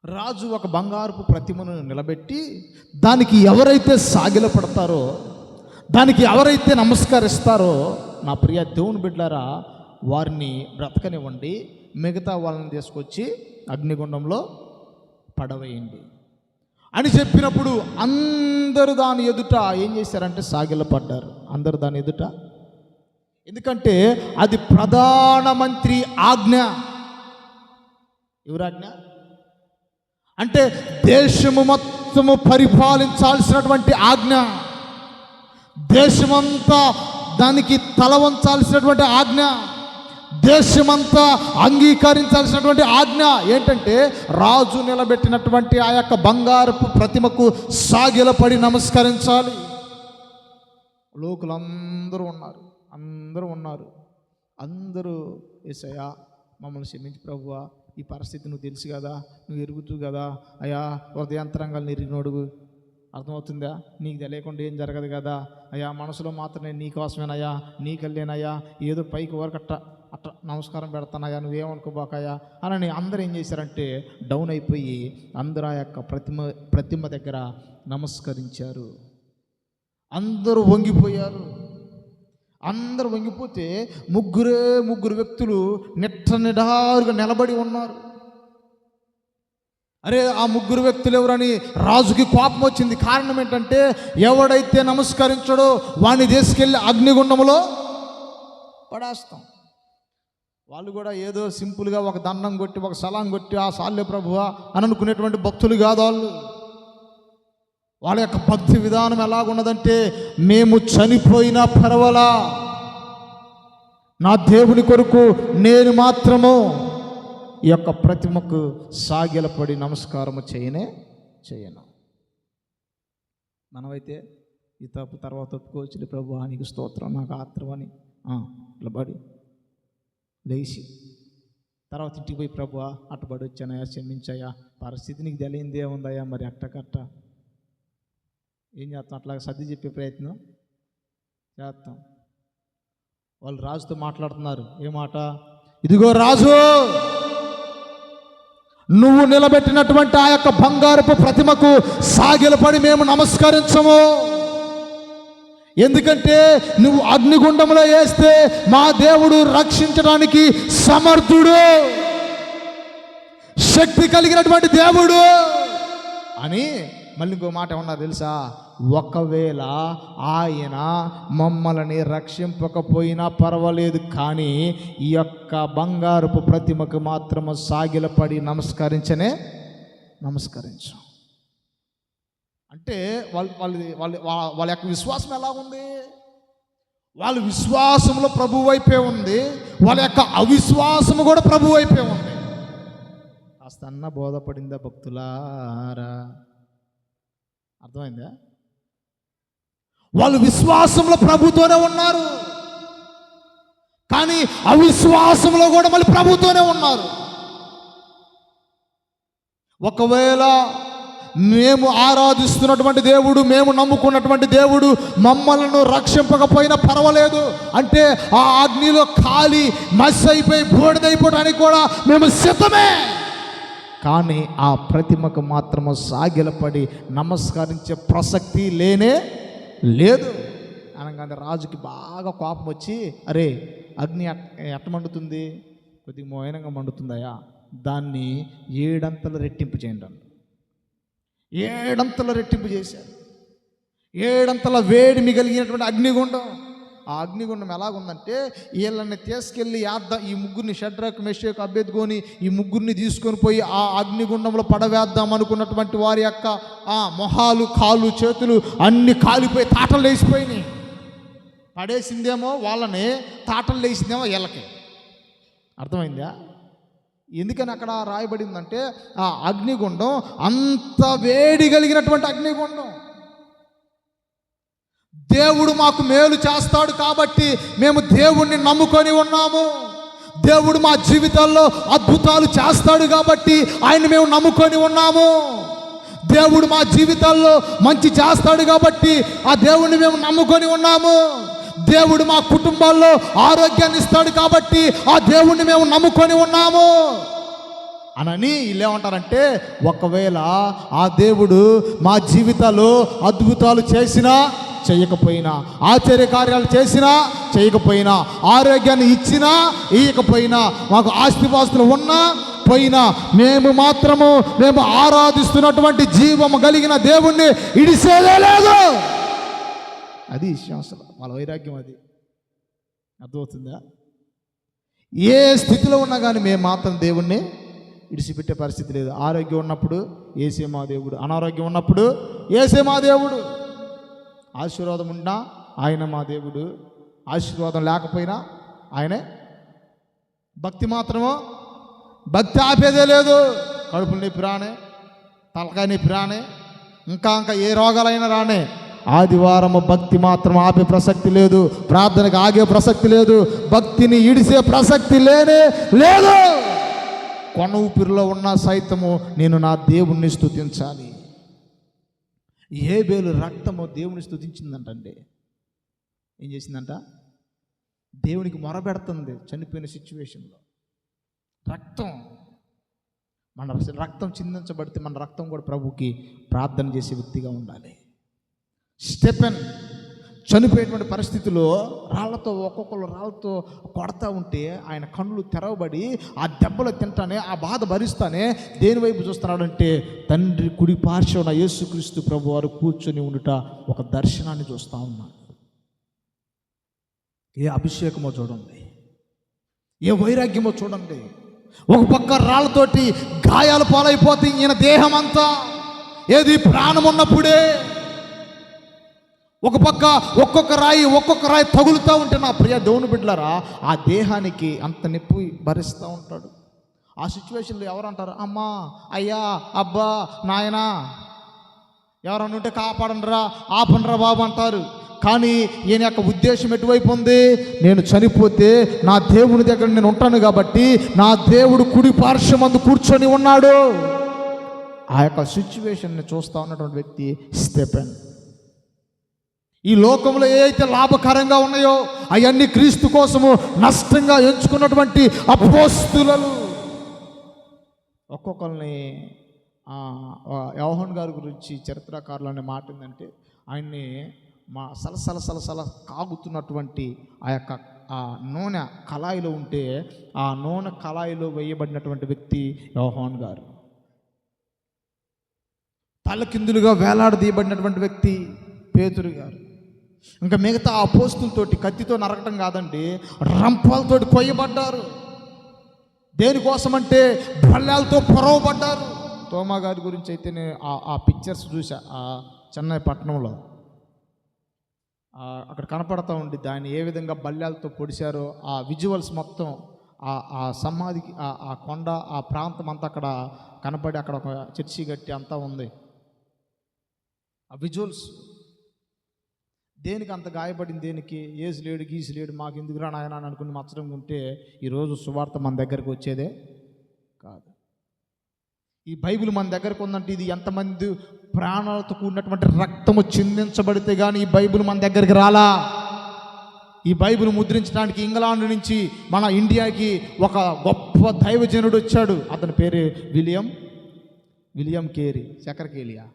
రాజు ఒక బంగారపు ప్రతిమను నిలబెట్టి దానికి ఎవరైతే సాగిలపడతారో, దానికి ఎవరైతే నమస్కరిస్తారో, నా ప్రియ దేవుని బిడ్డలారా, వారిని బ్రతకనివ్వండి, మిగతా వాళ్ళని తీసుకొచ్చి అగ్నిగుండంలో పడవేయండి అని చెప్పినప్పుడు అందరూ దాని ఎదుట ఏం చేశారంటే సాగిలపడ్డారు. అందరూ దాని ఎదుట. ఎందుకంటే అది ప్రధానమంత్రి ఆజ్ఞ. ఎవరాజ్ఞ అంటే దేశము మొత్తము పరిపాలించాల్సినటువంటి ఆజ్ఞ, దేశమంతా దానికి తల వంచాల్సినటువంటి ఆజ్ఞ, దేశమంతా అంగీకరించాల్సినటువంటి ఆజ్ఞ. ఏంటంటే రాజు నిలబెట్టినటువంటి ఆ యొక్క బంగారపు ప్రతిమకు సాగిలపడి నమస్కరించాలి. లోకులందరూ ఉన్నారు. అందరూ యేసయ్యా మమ్మల్ని క్షమించి ప్రభువా, ఈ పరిస్థితి నువ్వు తెలుసు కదా, నువ్వు ఎరుగుతూ కదా అయ్యా, హృదయాంతరంగాలు ఎరిగినోడుగు, అర్థమవుతుందా? నీకు తెలియకుండా ఏం జరగదు కదా అయ్యా, మనసులో మాత్రమే నీకోసమేనయ్యా, నీకల్లేనయ్యా, ఏదో పైకి వరకు అట్ట నమస్కారం పెడతానయ్యా, నువ్వేమనుకోబాకయ్యా అని అందరూ ఏం చేశారంటే డౌన్ అయిపోయి అందరూ ఆ యొక్క ప్రతిమ దగ్గర నమస్కరించారు. అందరూ వంగిపోయారు. అందరూ వంగిపోతే ముగ్గురు వ్యక్తులు నిటారుగా నిలబడి ఉన్నారు. అరే, ఆ ముగ్గురు వ్యక్తులు ఎవరని రాజుకి కోపం వచ్చింది. కారణం ఏంటంటే ఎవడైతే నమస్కరించడో వాడిని తీసుకెళ్ళి అగ్నిగుండంలో పడేస్తాం. వాళ్ళు కూడా ఏదో సింపుల్గా ఒక దండం కొట్టి ఒక సలాం కొట్టి ఆ సాల్లే ప్రభువా అని అనుకునేటువంటి భక్తులు కాదు వాళ్ళు. వాళ్ళ యొక్క భక్తి విధానం ఎలాగున్నదంటే, మేము చనిపోయినా పర్వాలా, నా దేవుని కొరకు నేను మాత్రము ఈ యొక్క ప్రతిమకు సాగిలపడి నమస్కారము చేయను. మనమైతే ఈ తప్పు తర్వాత ఒప్పుకోవచ్చు, ప్రభువా నీకు స్తోత్రం, నాకు ఆత్రం అని ఇట్లా పడి లేచి తర్వాత ఇంటికి పోయి ప్రభువా అట్టుబడి వచ్చానయ్యా, క్షమించాయా, పరిస్థితి నీకు తెలియందే ఉందయ్యా, మరి అట్టకట్ట ఏం చేస్తాం? అట్లాగా సర్ది చెప్పే ప్రయత్నం చేస్తాం. వాళ్ళు రాజుతో మాట్లాడుతున్నారు. ఏ మాట? ఇదిగో రాజు, నువ్వు నిలబెట్టినటువంటి ఆ యొక్క బంగారపు ప్రతిమకు సాగిలపడి మేము నమస్కరించము. ఎందుకంటే నువ్వు అగ్నిగుండంలో వేస్తే మా దేవుడు రక్షించడానికి సమర్థుడు, శక్తి కలిగినటువంటి దేవుడు అని మళ్ళీ ఇంకో మాట ఏమన్నారు తెలుసా? ఒకవేళ ఆయన మమ్మల్ని రక్షింపకపోయినా పర్వాలేదు, కానీ ఈ యొక్క బంగారపు ప్రతిమకు మాత్రము సాగిలపడి నమస్కరించు. అంటే వాళ్ళ యొక్క విశ్వాసం ఎలా ఉంది? వాళ్ళ విశ్వాసంలో ప్రభు వైపే ఉంది, వాళ్ళ యొక్క అవిశ్వాసము కూడా ప్రభు వైపే ఉంది. కాస్త అన్న బోధపడిందా భక్తులారా? అర్థమైందా? వాళ్ళు విశ్వాసంలో ప్రభుతోనే ఉన్నారు, కానీ అవిశ్వాసంలో కూడా మళ్ళీ ప్రభుతోనే ఉన్నారు. ఒకవేళ మేము ఆరాధిస్తున్నటువంటి దేవుడు, మేము నమ్ముకున్నటువంటి దేవుడు మమ్మల్ని రక్షింపకపోయినా పర్వాలేదు అంటే ఆ అగ్నిలో కాలి మసి అయిపోయి బూడిదైపోవడానికి కూడా మేము సిద్ధమే, కానీ ఆ ప్రతిమకు మాత్రము సాగిలపడి నమస్కరించే ప్రసక్తి లేనే లేదు అనగానే రాజుకి బాగా కోపం వచ్చి, అరే అగ్ని ఎట్ట మండుతుంది? కొద్దిగా మోయనంగా మండుతుందయా, దాన్ని 7 అంతలు రెట్టింపు చేయండి అన్న. 7 అంతలు రెట్టింపు చేశారు. 7 అంతల వేడి మిగిలినటువంటి అగ్నిగుండం. ఆ అగ్నిగుండం ఎలాగుందంటే, వీళ్ళని తీసుకెళ్ళి ఈ ముగ్గురిని షడ్రక్ మెషక్ అబేద్గోని ఈ ముగ్గురిని తీసుకొని పోయి ఆ అగ్నిగుండంలో పడవేద్దాం అనుకున్నటువంటి వారి యొక్క మొహాలు, కాళ్ళు, చేతులు అన్ని కాలిపోయి తాటలు లేచిపోయినాయి. పడేసిందేమో వాళ్ళని, తాటలు లేచిందేమో వీళ్ళకి. అర్థమైందా? ఎందుకని అక్కడ రాయబడిందంటే ఆ అగ్నిగుండం అంత వేడి కలిగినటువంటి అగ్నిగుండం. దేవుడు మాకు మేలు చేస్తాడు కాబట్టి మేము దేవుణ్ణి నమ్ముకొని ఉన్నాము. దేవుడు మా జీవితాల్లో అద్భుతాలు చేస్తాడు కాబట్టి ఆయన మేము నమ్ముకొని ఉన్నాము. దేవుడు మా జీవితాల్లో మంచి చేస్తాడు కాబట్టి ఆ దేవుణ్ణి మేము నమ్ముకొని ఉన్నాము. దేవుడు మా కుటుంబాల్లో ఆరోగ్యాన్ని ఇస్తాడు కాబట్టి ఆ దేవుణ్ణి మేము నమ్ముకొని ఉన్నాము అనని వీళ్ళు ఏమంటారంటే, ఒకవేళ ఆ దేవుడు మా జీవితాల్లో అద్భుతాలు చేసినా చేయకపోయినా, ఆశ్చర్యకార్యాలు చేసినా చేయకపోయినా, ఆరోగ్యాన్ని ఇచ్చినా ఇయ్యకపోయినా, మాకు ఆస్తిపాస్తులు ఉన్నా పోయినా, మేము ఆరాధిస్తున్నటువంటి జీవము కలిగిన దేవుణ్ణి ఇడిసేదే లేదు. అది విషయం. అసలు వాళ్ళ వైరాగ్యం అది. అర్థమవుతుందా? ఏ స్థితిలో ఉన్నా కానీ మేము మాత్రం దేవుణ్ణి ఇడిచిపెట్టే పరిస్థితి లేదు. ఆరోగ్యం ఉన్నప్పుడు యేసే మా దేవుడు, అనారోగ్యం ఉన్నప్పుడు యేసే మా దేవుడు. ఆశీర్వాదం ఉన్నా ఆయన మా దేవుడు, ఆశీర్వాదం లేకపోయినా ఆయనే. భక్తి మాత్రమో భక్తి ఆపేదే లేదు. కడుపు నొప్పి రానే, తలకాయ నొప్పి రానే, ఇంకా ఏ రోగాలైనా రానే, ఆదివారము భక్తి మాత్రం ఆపే ప్రసక్తి లేదు. ప్రార్థనకు ఆగే ప్రసక్తి లేదు. భక్తిని ఇడిసే ప్రసక్తి లేనే లేదు. కొన ఊపిరిలో ఉన్నా సైతము నేను నా దేవుణ్ణి స్తుతించాలి. హేబెలు రక్తము దేవుని స్తుతించిందంటండి. ఏం చేసిందంట? దేవునికి మొరపెడుతుంది చనిపోయిన సిచ్యువేషన్లో. రక్తం, మన రక్తం చిందించబడితే మన రక్తం కూడా ప్రభుకి ప్రార్థన చేసే వ్యక్తిగా ఉండాలి. స్టెఫెన్ చనిపోయేటువంటి పరిస్థితిలో ఒక్కొక్కరు రాళ్ళతో కొడతా ఉంటే ఆయన కళ్ళు తెరవబడి ఆ దెబ్బలు తింటానే, ఆ బాధ భరిస్తానే దేని వైపు చూస్తున్నాడంటే తండ్రి కుడి పార్శ్వన యేసుక్రీస్తు ప్రభు వారు కూర్చొని ఉండుట ఒక దర్శనాన్ని చూస్తూ ఉన్నాడు. ఏ అభిషేకమో చూడండి, ఏ వైరాగ్యమో చూడండి. ఒక పక్క రాళ్ళతోటి గాయాలు పాలైపోతే ఈయన దేహం అంతా ఏది ప్రాణం ఉన్నప్పుడే, ఒక పక్క ఒక్కొక్క రాయి తగులుతూ ఉంటే నా ప్రియ దేవుని బిడ్డలారా ఆ దేహానికి అంత నొప్పి భరిస్తూ ఉంటాడు. ఆ సిచ్యువేషన్లో ఎవరంటారు? అమ్మా, అయ్యా, అబ్బా, నాయనా, ఎవరన్నా ఉంటే కాపాడండిరా, ఆపండిరా బాబు అంటారు. కానీ ఈయన యొక్క ఉద్దేశం ఎటువైపు ఉంది? నేను చనిపోతే నా దేవుని దగ్గర నేను ఉంటాను కాబట్టి నా దేవుడు కుడి పార్శ్వమందు కూర్చొని ఉన్నాడు. ఆ యొక్క సిచ్యువేషన్ని చూస్తూ ఉన్నటువంటి వ్యక్తి స్టెఫెన్. ఈ లోకంలో ఏ అయితే లాభకరంగా ఉన్నాయో అవన్నీ క్రీస్తు కోసము నష్టంగా ఎంచుకున్నటువంటి అపోస్తులు. ఒక్కొక్కరిని యోహాను గారి గురించి చరిత్రకారులు మాట ఏంటంటే, ఆయన్ని సలసల కాగుతున్నటువంటి ఆ యొక్క ఆ నూనె కళాయిలో ఉంటే ఆ నూనె కళాయిలో వేయబడినటువంటి వ్యక్తి యోహాను గారు. తలకిందులుగా వేలాడదీయబడినటువంటి వ్యక్తి పేతురు గారు. ఇంకా మిగతా అపోస్తులతోటి కత్తితో నరకటం కాదండి, రంపాలతోటి కొయ్యబడ్డారు. దేనికోసమంటే బల్లాలతో పొరవబడ్డారు. తోమా గారి గురించి అయితే నేను ఆ పిక్చర్స్ చూసా ఆ చెన్నై పట్టణంలో. అక్కడ కనపడతా ఉండి దాన్ని ఏ విధంగా బల్యాలతో పొడిచారో ఆ విజువల్స్ మొత్తం ఆ సమాధికి ఆ కొండ ఆ ప్రాంతం అంతా అక్కడ కనపడి అక్కడ ఒక చర్చి కట్టి అంతా ఉంది. ఆ విజువల్స్ దేనికి అంత గాయపడింది? దేనికి? ఏసు లేడు గీసు లేడు మాకు ఎందుకురా నాయన అని అనుకుని మచ్చడం ఉంటే ఈరోజు సువార్త మన దగ్గరకు వచ్చేదే కాదు. ఈ బైబిల్ మన దగ్గరకు ఉందంటే ఇది ఎంతమంది ప్రాణాలతో కూడినటువంటి రక్తము చిందించబడితే కానీ ఈ బైబిల్ మన దగ్గరికి రాలా. ఈ బైబిల్ ముద్రించడానికి ఇంగ్లాండ్ నుంచి మన ఇండియాకి ఒక గొప్ప దైవజనుడు వచ్చాడు. అతని పేరు విలియం కేరీ. చక్కెరకేలియా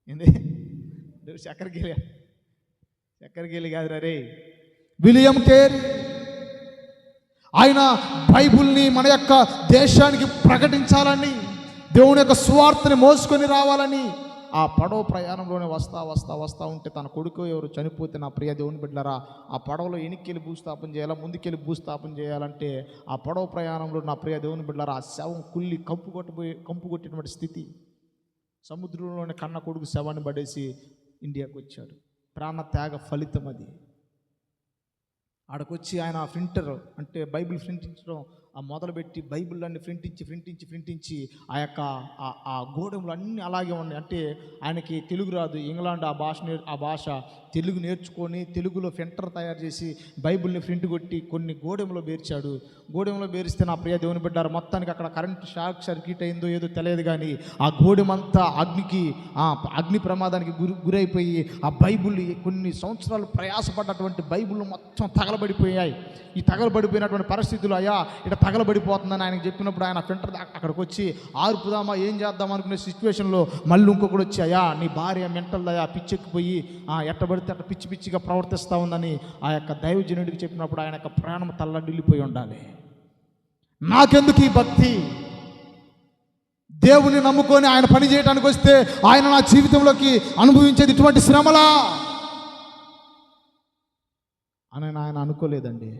ఏంది? చక్కెరకేలి కాదు రే, విలియం కేరీ. ఆయన బైబిల్ని మన యొక్క దేశానికి ప్రకటించాలని, దేవుని యొక్క సువార్తని మోసుకొని రావాలని ఆ పడవ ప్రయాణంలోనే వస్తా ఉంటే తన కొడుకు ఎవరు చనిపోతే నా ప్రియ దేవుని బిడ్డలారా ఆ పడవలో ఎనిక్కెళ్ళి భూస్థాపన చేయాలా, ముందుకెళ్ళి భూస్థాపన చేయాలంటే ఆ పడవ ప్రయాణంలో నా ప్రియ దేవుని బిడ్డలారా ఆ శవం కుళ్ళి కంపు కొట్టినటువంటి స్థితి. సముద్రంలోనే కన్న కొడుకు శవాన్ని పడేసి ఇండియాకు వచ్చాడు. ప్రాణ త్యాగ ఫలితం అది. ఆడకొచ్చి ఆయన ప్రింటర్ అంటే బైబిల్ ప్రింటించడం మొదలుపెట్టి బైబిళ్ళన్నీ ప్రింటించి ఆ యొక్క ఆ గోడెంలు అన్నీ అలాగే ఉన్నాయి. అంటే ఆయనకి తెలుగు రాదు, ఇంగ్లాండ్ ఆ భాష తెలుగు నేర్చుకొని తెలుగులో ప్రింటర్ తయారు చేసి బైబిల్ని ప్రింట్ కొట్టి కొన్ని గోడెంలో పేర్చాడు. గోడెంలో పేరిస్తే నా ప్రియ దేవుని బిడ్డారు మొత్తానికి అక్కడ కరెంట్ షాక్ సర్క్యూట్ అయిందో ఏదో తెలియదు కానీ ఆ గోడెమంతా అగ్ని ప్రమాదానికి గురైపోయి ఆ బైబిల్ కొన్ని సంవత్సరాలు ప్రయాసపడ్డటువంటి బైబిల్ మొత్తం తగలబడిపోయాయి. ఈ తగలబడిపోయినటువంటి పరిస్థితులు అయ్యా ఇక్కడ తగలబడిపోతుందని ఆయనకు చెప్పినప్పుడు ఆయన ఫిల్టర్ అక్కడికి వచ్చి ఆర్పుదామా ఏం చేద్దాం అనుకునే సిచ్యువేషన్లో మళ్ళీ ఇంకొకటి వచ్చి అయ్యా నీ భార్య మెంటల్దయా పిచ్చెక్కిపోయి ఎట్టబడితే అట్ట పిచ్చిగా ప్రవర్తిస్తూ ఉందని ఆ యొక్క దైవజనుడికి చెప్పినప్పుడు ఆయన యొక్క ప్రాణం తల్లడిల్లిపోయి ఉండాలి. నాకెందుకు ఈ భక్తి? దేవుని నమ్ముకొని ఆయన పని చేయడానికి వస్తే ఆయన నా జీవితంలోకి అనుభవించేది ఇటువంటి శ్రమలా అని ఆయన అనుకోలేదండి.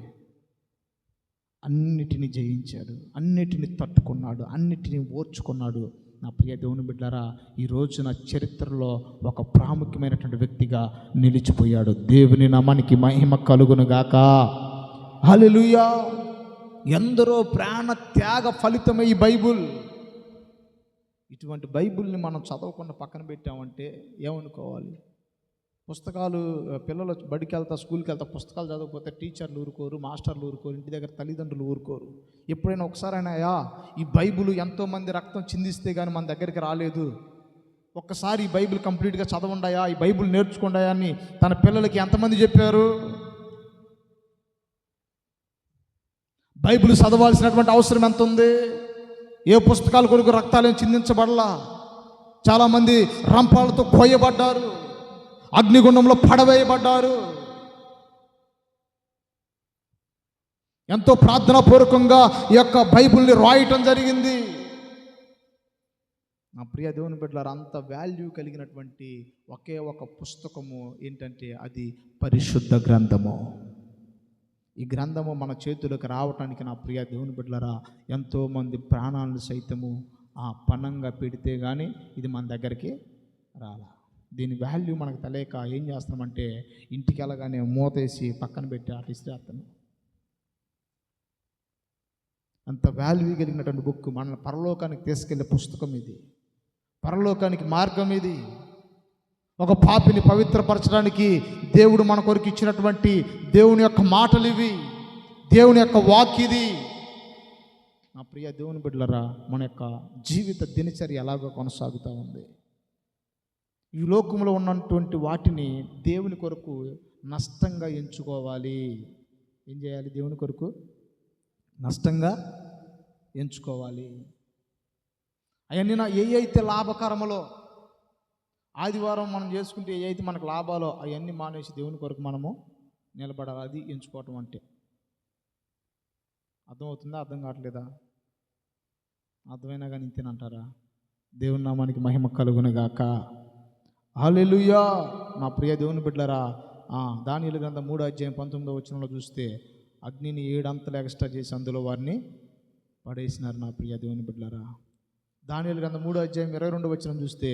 అన్నిటినీ జయించాడు, అన్నిటిని తట్టుకున్నాడు, అన్నిటినీ ఓర్చుకున్నాడు. నా ప్రియ దేవుని బిడ్డలారా ఈ రోజున చరిత్రలో ఒక ప్రాముఖ్యమైనటువంటి వ్యక్తిగా నిలిచిపోయాడు. దేవుని నామానికి మహిమ కలుగును గాక. హల్లెలూయా. ఎందరో ప్రాణ త్యాగ ఫలితమే ఈ బైబుల్. ఇటువంటి బైబుల్ని మనం చదవకుండా పక్కన పెట్టామంటే ఏమనుకోవాలి? పుస్తకాలు పిల్లలు బడికి వెళ్తా, స్కూల్కి వెళ్తా, పుస్తకాలు చదవకపోతే టీచర్లు ఊరుకోరు, మాస్టర్లు ఊరుకోరు, ఇంటి దగ్గర తల్లిదండ్రులు ఊరుకోరు. ఎప్పుడైనా ఒకసారైనా ఈ బైబిల్ ఎంతోమంది రక్తం చిందిస్తే కానీ మన దగ్గరికి రాలేదు, ఒక్కసారి ఈ బైబిల్ కంప్లీట్గా చదవండాయా, ఈ బైబిల్ నేర్చుకుండాయా అని తన పిల్లలకి ఎంతమంది చెప్పారు? బైబిల్ చదవాల్సినటువంటి అవసరం ఎంత ఉంది? ఏ పుస్తకాల కొరకు రక్తాలను చిందించబడలా. చాలామంది రంపాలతో కోయబడ్డారు, అగ్నిగుండంలో పడవేయబడ్డారు. ఎంతో ప్రార్థనాపూర్వకంగా ఈ యొక్క బైబిల్ని రాయటం జరిగింది. నా ప్రియ దేవుని బిడ్డలారా, అంత వాల్యూ కలిగినటువంటి ఒకే ఒక పుస్తకము ఏంటంటే అది పరిశుద్ధ గ్రంథము. ఈ గ్రంథము మన చేతులకు రావటానికి నా ప్రియ దేవుని బిడ్డలారా ఎంతోమంది ప్రాణాలను సైతము పణంగా పెడితే కానీ ఇది మన దగ్గరికి రాలా. దీని వాల్యూ మనకు తెలియక ఏం చేస్తామంటే ఇంటికి వెళ్ళగానే మూతేసి పక్కన పెట్టి ఇస్తాను. అంత వాల్యూ కలిగినటువంటి బుక్, మనల్ని పరలోకానికి తీసుకెళ్లే పుస్తకం ఇది, పరలోకానికి మార్గం ఇది. ఒక పాపిని పవిత్రపరచడానికి దేవుడు మన కొరకు ఇచ్చినటువంటి దేవుని యొక్క మాటలు ఇవి, దేవుని యొక్క వాక్ ఇది. నా ప్రియ దేవుని బిడ్డలారా, మన యొక్క జీవిత దినచర్య ఎలాగో కొనసాగుతూ ఉంది. ఈ లోకంలో ఉన్నటువంటి వాటిని దేవుని కొరకు నష్టంగా ఎంచుకోవాలి. ఏం చేయాలి? దేవుని కొరకు నష్టంగా ఎంచుకోవాలి. అవన్నీ ఏ అయితే లాభకరమలో, ఆదివారం మనం చేసుకుంటే ఏ అయితే మనకు లాభాలో అవన్నీ మానేసి దేవుని కొరకు మనము నిలబడాలి. అది ఎంచుకోవటం అంటే. అర్థమవుతుందా? అర్థం కావట్లేదా? అర్థమైనా కానీ ఇంతేనంటారా? దేవుని నామానికి మహిమ కలుగునుగాక. హల్లెలూయా. నా ప్రియ దేవుని బిడ్డలారా, దానియేలు గ్రంథం 3:19 చూస్తే అగ్నిని 7 అంతలు ఎక్స్ట్రా చేసి అందులో వారిని పడేసినారు. నా ప్రియ దేవుని బిడ్డలారా, దానియేలు గ్రంథం 3:22 చూస్తే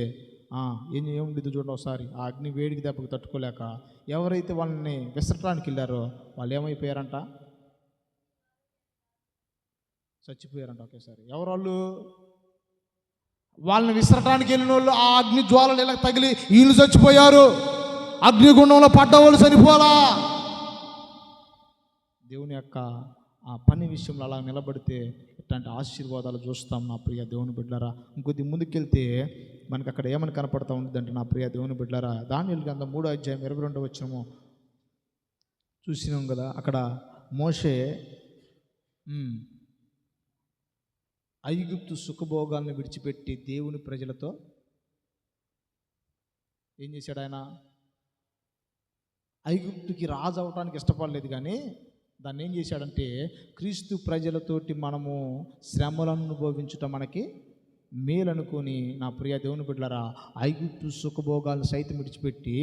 ఏముండిద్దు చూడండి ఒకసారి. ఆ అగ్ని వేడికి దెబ్బకు తట్టుకోలేక ఎవరైతే వాళ్ళని విసరటానికి వెళ్ళారో వాళ్ళు ఏమైపోయారంట? చచ్చిపోయారంట ఒకేసారి. ఎవరు వాళ్ళు? వాళ్ళని విసరటానికి వెళ్ళిన వాళ్ళు ఆ అగ్ని జ్వాలలు ఇలా తగిలి వీళ్ళు చచ్చిపోయారు. అగ్నిగుండంలో పడ్డవాళ్ళు చనిపోలా. దేవుని యొక్క ఆ పని విషయంలో అలా నిలబడితే ఇట్లాంటి ఆశీర్వాదాలు చూస్తాం. నా ప్రియ దేవుని బిడ్డలారా, ఇంకొద్ది ముందుకెళ్తే మనకు అక్కడ ఏమని కనపడతా ఉంటుందంటే నా ప్రియ దేవుని బిడ్డలారా, దానియేలు గ్రంథం 3:22 చూసినాం కదా. అక్కడ మోషే ఐగుప్తు సుఖభోగాలను విడిచిపెట్టి దేవుని ప్రజలతో ఏం చేశాడు? ఆయన ఐగుప్తుకి రాజు అవటానికి ఇష్టపడలేదు, కానీ దాన్ని ఏం చేశాడంటే క్రీస్తు ప్రజలతోటి మనము శ్రమలను అనుభవించటం మనకి మేలనుకొని నా ప్రియ దేవుని బిడ్డలారా ఐగుప్తు సుఖభోగాలను సైతం విడిచిపెట్టి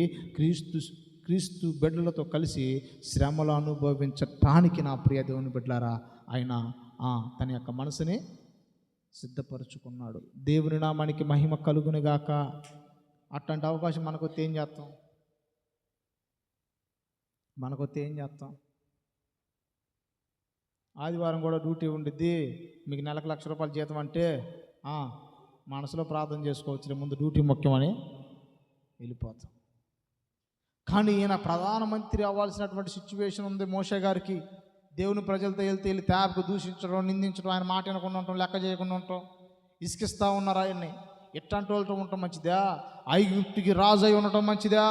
క్రీస్తు బిడ్డలతో కలిసి శ్రమలు అనుభవించటానికి నా ప్రియ దేవుని బిడ్డలారా ఆయన తన యొక్క మనసుని సిద్ధపరుచుకున్నాడు. దేవుని నామానికి మహిమ కలుగునుగాక. అట్లాంటి అవకాశం మనకొస్తే ఏం చేస్తాం? ఆదివారం కూడా డ్యూటీ ఉండిద్ది, మీకు నెలకు ₹1,00,000 జీతం అంటే మనసులో ప్రార్థన చేసుకోవచ్చు, ముందు డ్యూటీ ముఖ్యమని వెళ్ళిపోతాం. కానీ ఈయన ప్రధానమంత్రి అవ్వాల్సినటువంటి సిచ్యువేషన్ ఉంది మోషే గారికి. దేవుని ప్రజలతో వెళ్ళి తేపకు దూషించడం, నిందించడం, ఆయన మాట వినకుండా ఉండటం, లెక్క చేయకుండా ఉండటం, ఇసుకిస్తూ ఉన్నారు ఆయన్ని. ఎట్లాంటి వాళ్ళతో ఉండటం మంచిదా? ఐగుప్తుకి రాజు అయి ఉండటం మంచిదా?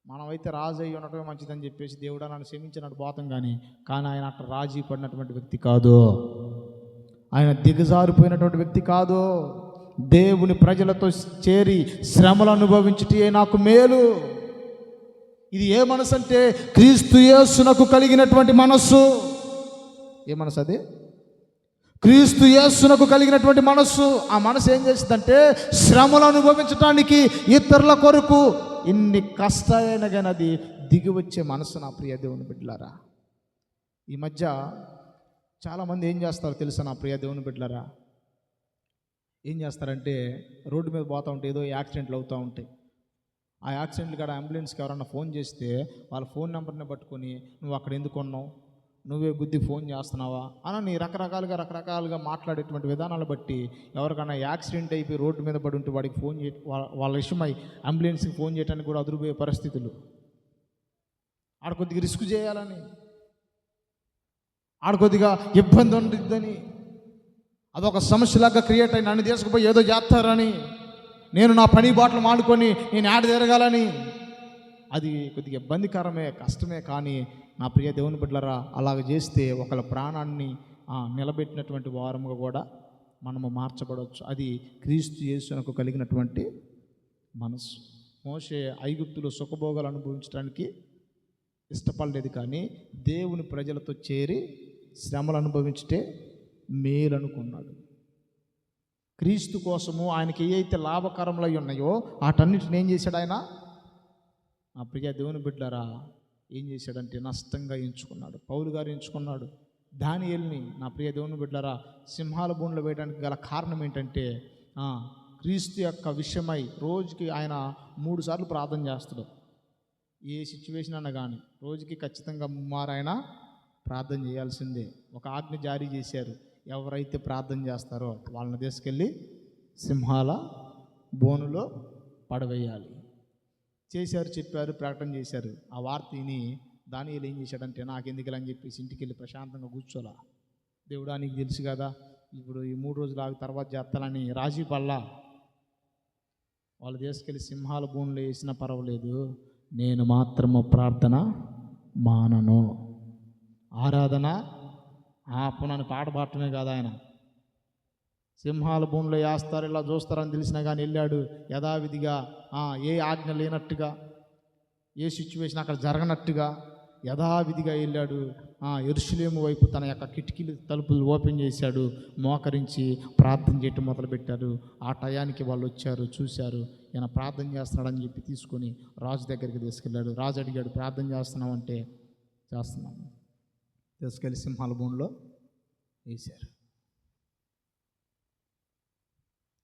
మనమైతే రాజు అయి ఉండటమే మంచిదని చెప్పేసి దేవుడా నన్ను క్షమించినట్టు పోతాం. కానీ ఆయన అట్లా రాజీ పడినటువంటి వ్యక్తి కాదు, ఆయన దిగజారిపోయినటువంటి వ్యక్తి కాదు. దేవుని ప్రజలతో చేరి శ్రమలు అనుభవించుటే నాకు మేలు. ఇది ఏ మనసు అంటే క్రీస్తు యేసునకు కలిగినటువంటి మనస్సు. ఏ మనసు అది? క్రీస్తు యేసునకు కలిగినటువంటి మనస్సు. ఆ మనసు ఏం చేస్తుందంటే శ్రమలు అనుభవించడానికి, ఇతరుల కొరకు ఎన్ని కష్టాలైనా కానీ అది దిగి వచ్చే మనసు. నా ప్రియ దేవుని బిడ్డలారా, ఈ మధ్య చాలామంది ఏం చేస్తారో తెలుసా? నా ప్రియ దేవుని బిడ్డలారా, ఏం చేస్తారంటే రోడ్డు మీద పోతూ ఉంటే ఏదో యాక్సిడెంట్లు అవుతూ ఉంటాయి. ఆ యాక్సిడెంట్లు కాడ అంబులెన్స్కి ఎవరన్నా ఫోన్ చేస్తే వాళ్ళ ఫోన్ నెంబర్ని పట్టుకొని నువ్వు అక్కడ ఎందుకు ఉన్నావు, నువ్వే గుద్ది ఫోన్ చేస్తున్నావా అని రకరకాలుగా మాట్లాడేటువంటి విధానాలు బట్టి ఎవరికైనా యాక్సిడెంట్ అయిపోయి రోడ్డు మీద పడి ఉంటే వాడికి ఫోన్ వాళ్ళ విషయమై అంబులెన్స్కి ఫోన్ చేయడానికి కూడా అదురుపోయే పరిస్థితులు. ఆడ కొద్దిగా రిస్క్ చేయాలని, ఆడ కొద్దిగా ఇబ్బంది ఉండిద్దని, అదొక సమస్యలాగా క్రియేట్ అయి నన్ను తీసుకుపోయి ఏదో చేస్తారని, నేను నా పని బాటలు మానుకొని నేను ఆడ తిరగాలని, అది కొద్దిగా ఇబ్బందికరమే, కష్టమే. కానీ నా ప్రియ దేవుని బిడ్డలారా, అలాగ చేస్తే ఒకళ్ళ ప్రాణాన్ని నిలబెట్టినటువంటి వారముగా కూడా మనము మార్చబడవచ్చు. అది క్రీస్తు యేసునకు కలిగినటువంటి మనసు. మోషే ఐగుప్తులో సుఖభోగాలు అనుభవించడానికి ఇష్టపడలేదు, కానీ దేవుని ప్రజలతో చేరి శ్రమలు అనుభవించితే మేలు అనుకున్నాడు. క్రీస్తు కోసము ఆయనకి ఏ అయితే లాభకరములై ఉన్నాయో వాటన్నిటిని ఏం చేశాడు ఆయన? ఆ ప్రియ దేవుని బిడ్డలారా, ఏం చేశాడంటే నష్టంగా ఎంచుకున్నాడు. పౌలు గారు ఎంచుకున్నాడు దానియేలుని. నా ప్రియ దేవుని బిడ్డలారా, సింహాల బోన్లో వేయడానికి గల కారణం ఏంటంటే క్రీస్తు యొక్క విషయమై రోజుకి ఆయన 3 సార్లు ప్రార్థన చేస్తాడు. ఏ సిచ్యువేషన్ అన్నా కానీ రోజుకి ఖచ్చితంగా 3 ఆయన ప్రార్థన చేయాల్సిందే. ఒక ఆజ్ఞ జారీ చేశారు, ఎవరైతే ప్రార్థన చేస్తారో వాళ్ళని తీసుకెళ్ళి సింహాల బోనులో పడవేయాలి. చేశారు, చెప్పారు, ప్రకటన చేశారు. ఆ వార్త విని దానియేలు ఏం చేశాడంటే నాకెందుకు అని చెప్పేసి ఇంటికి వెళ్ళి ప్రశాంతంగా కూర్చోలా. దేవుడా నీకు తెలుసు కదా, ఇప్పుడు ఈ 3 రోజులు ఆగి తర్వాత చేస్తానని రాజీ పడలా. వాళ్ళు తీసుకెళ్ళి సింహాల బోన్లో వేసినా పర్వాలేదు, నేను మాత్రము ప్రార్థన మానను, ఆరాధన ఆపనని పాట పాడటమే కాదు, ఆయన సింహాల భూమిలో వేస్తారు ఇలా చూస్తారని తెలిసినా కానీ వెళ్ళాడు. యథావిధిగా ఏ ఆజ్ఞ లేనట్టుగా, ఏ సిచ్యువేషన్ అక్కడ జరగనట్టుగా యథావిధిగా వెళ్ళాడు. యెరూషలేము వైపు తన యొక్క కిటికీలు తలుపులు ఓపెన్ చేశాడు, మోకరించి ప్రార్థన చేయటం మొదలుపెట్టాడు. ఆ టయానికి వాళ్ళు వచ్చారు, చూశారు, ఈయన ప్రార్థన చేస్తున్నాడని చెప్పి తీసుకొని రాజు దగ్గరికి తీసుకెళ్ళాడు. రాజు అడిగాడు, ప్రార్థన చేస్తున్నామంటే చేస్తున్నాము. తీసుకెళ్ళి సింహాల భూమిలో వేశారు.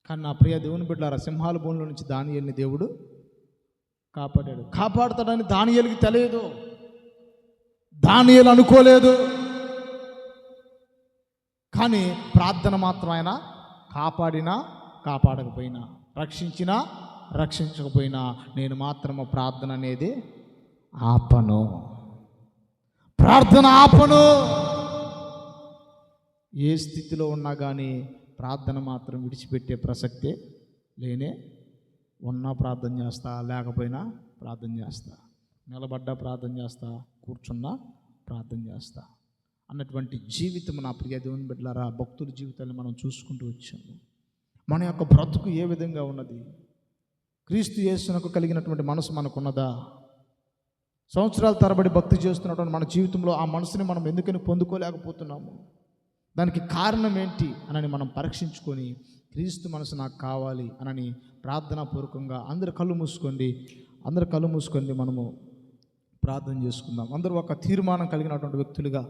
కానీ నా ప్రియ దేవుని బిడ్డలారా, సింహాల భూమిలో నుంచి దానియేలుని దేవుడు కాపాడాడు. కాపాడుతాడని దానియేలుకి తెలియదు, దానియేలు అనుకోలేదు. కానీ ప్రార్థన మాత్రం ఆయన కాపాడినా కాపాడకపోయినా, రక్షించినా రక్షించకపోయినా, నేను మాత్రము ప్రార్థన అనేది ఆపను, ప్రార్థన ఆపను. ఏ స్థితిలో ఉన్నా కానీ ప్రార్థన మాత్రం విడిచిపెట్టే ప్రసక్తే లేనే. ఉన్నా ప్రార్థన చేస్తా, లేకపోయినా ప్రార్థన చేస్తా, నిలబడ్డా ప్రార్థన చేస్తా, కూర్చున్నా ప్రార్థన చేస్తా అన్నటువంటి జీవితం నా ప్రియ దేవుని బిడ్డలారా, భక్తుల జీవితాన్ని మనం చూసుకుంటూ వచ్చాము. మన యొక్క బ్రతుకు ఏ విధంగా ఉన్నది? క్రీస్తు యేసునకు కలిగినటువంటి మనసు మనకున్నదా? సంవత్సరాల తరబడి భక్తి చేస్తున్నటువంటి మన జీవితంలో ఆ మనసుని మనం ఎందుకని పొందుకోలేకపోతున్నాము? దానికి కారణం ఏంటి అని మనం పరీక్షించుకొని, క్రీస్తు మనసు నాకు కావాలి అని ప్రార్థనాపూర్వకంగా అందరు కళ్ళు మూసుకోండి, మనము ప్రార్థన చేసుకుందాం. అందరూ ఒక తీర్మానం కలిగినటువంటి వ్యక్తులుగా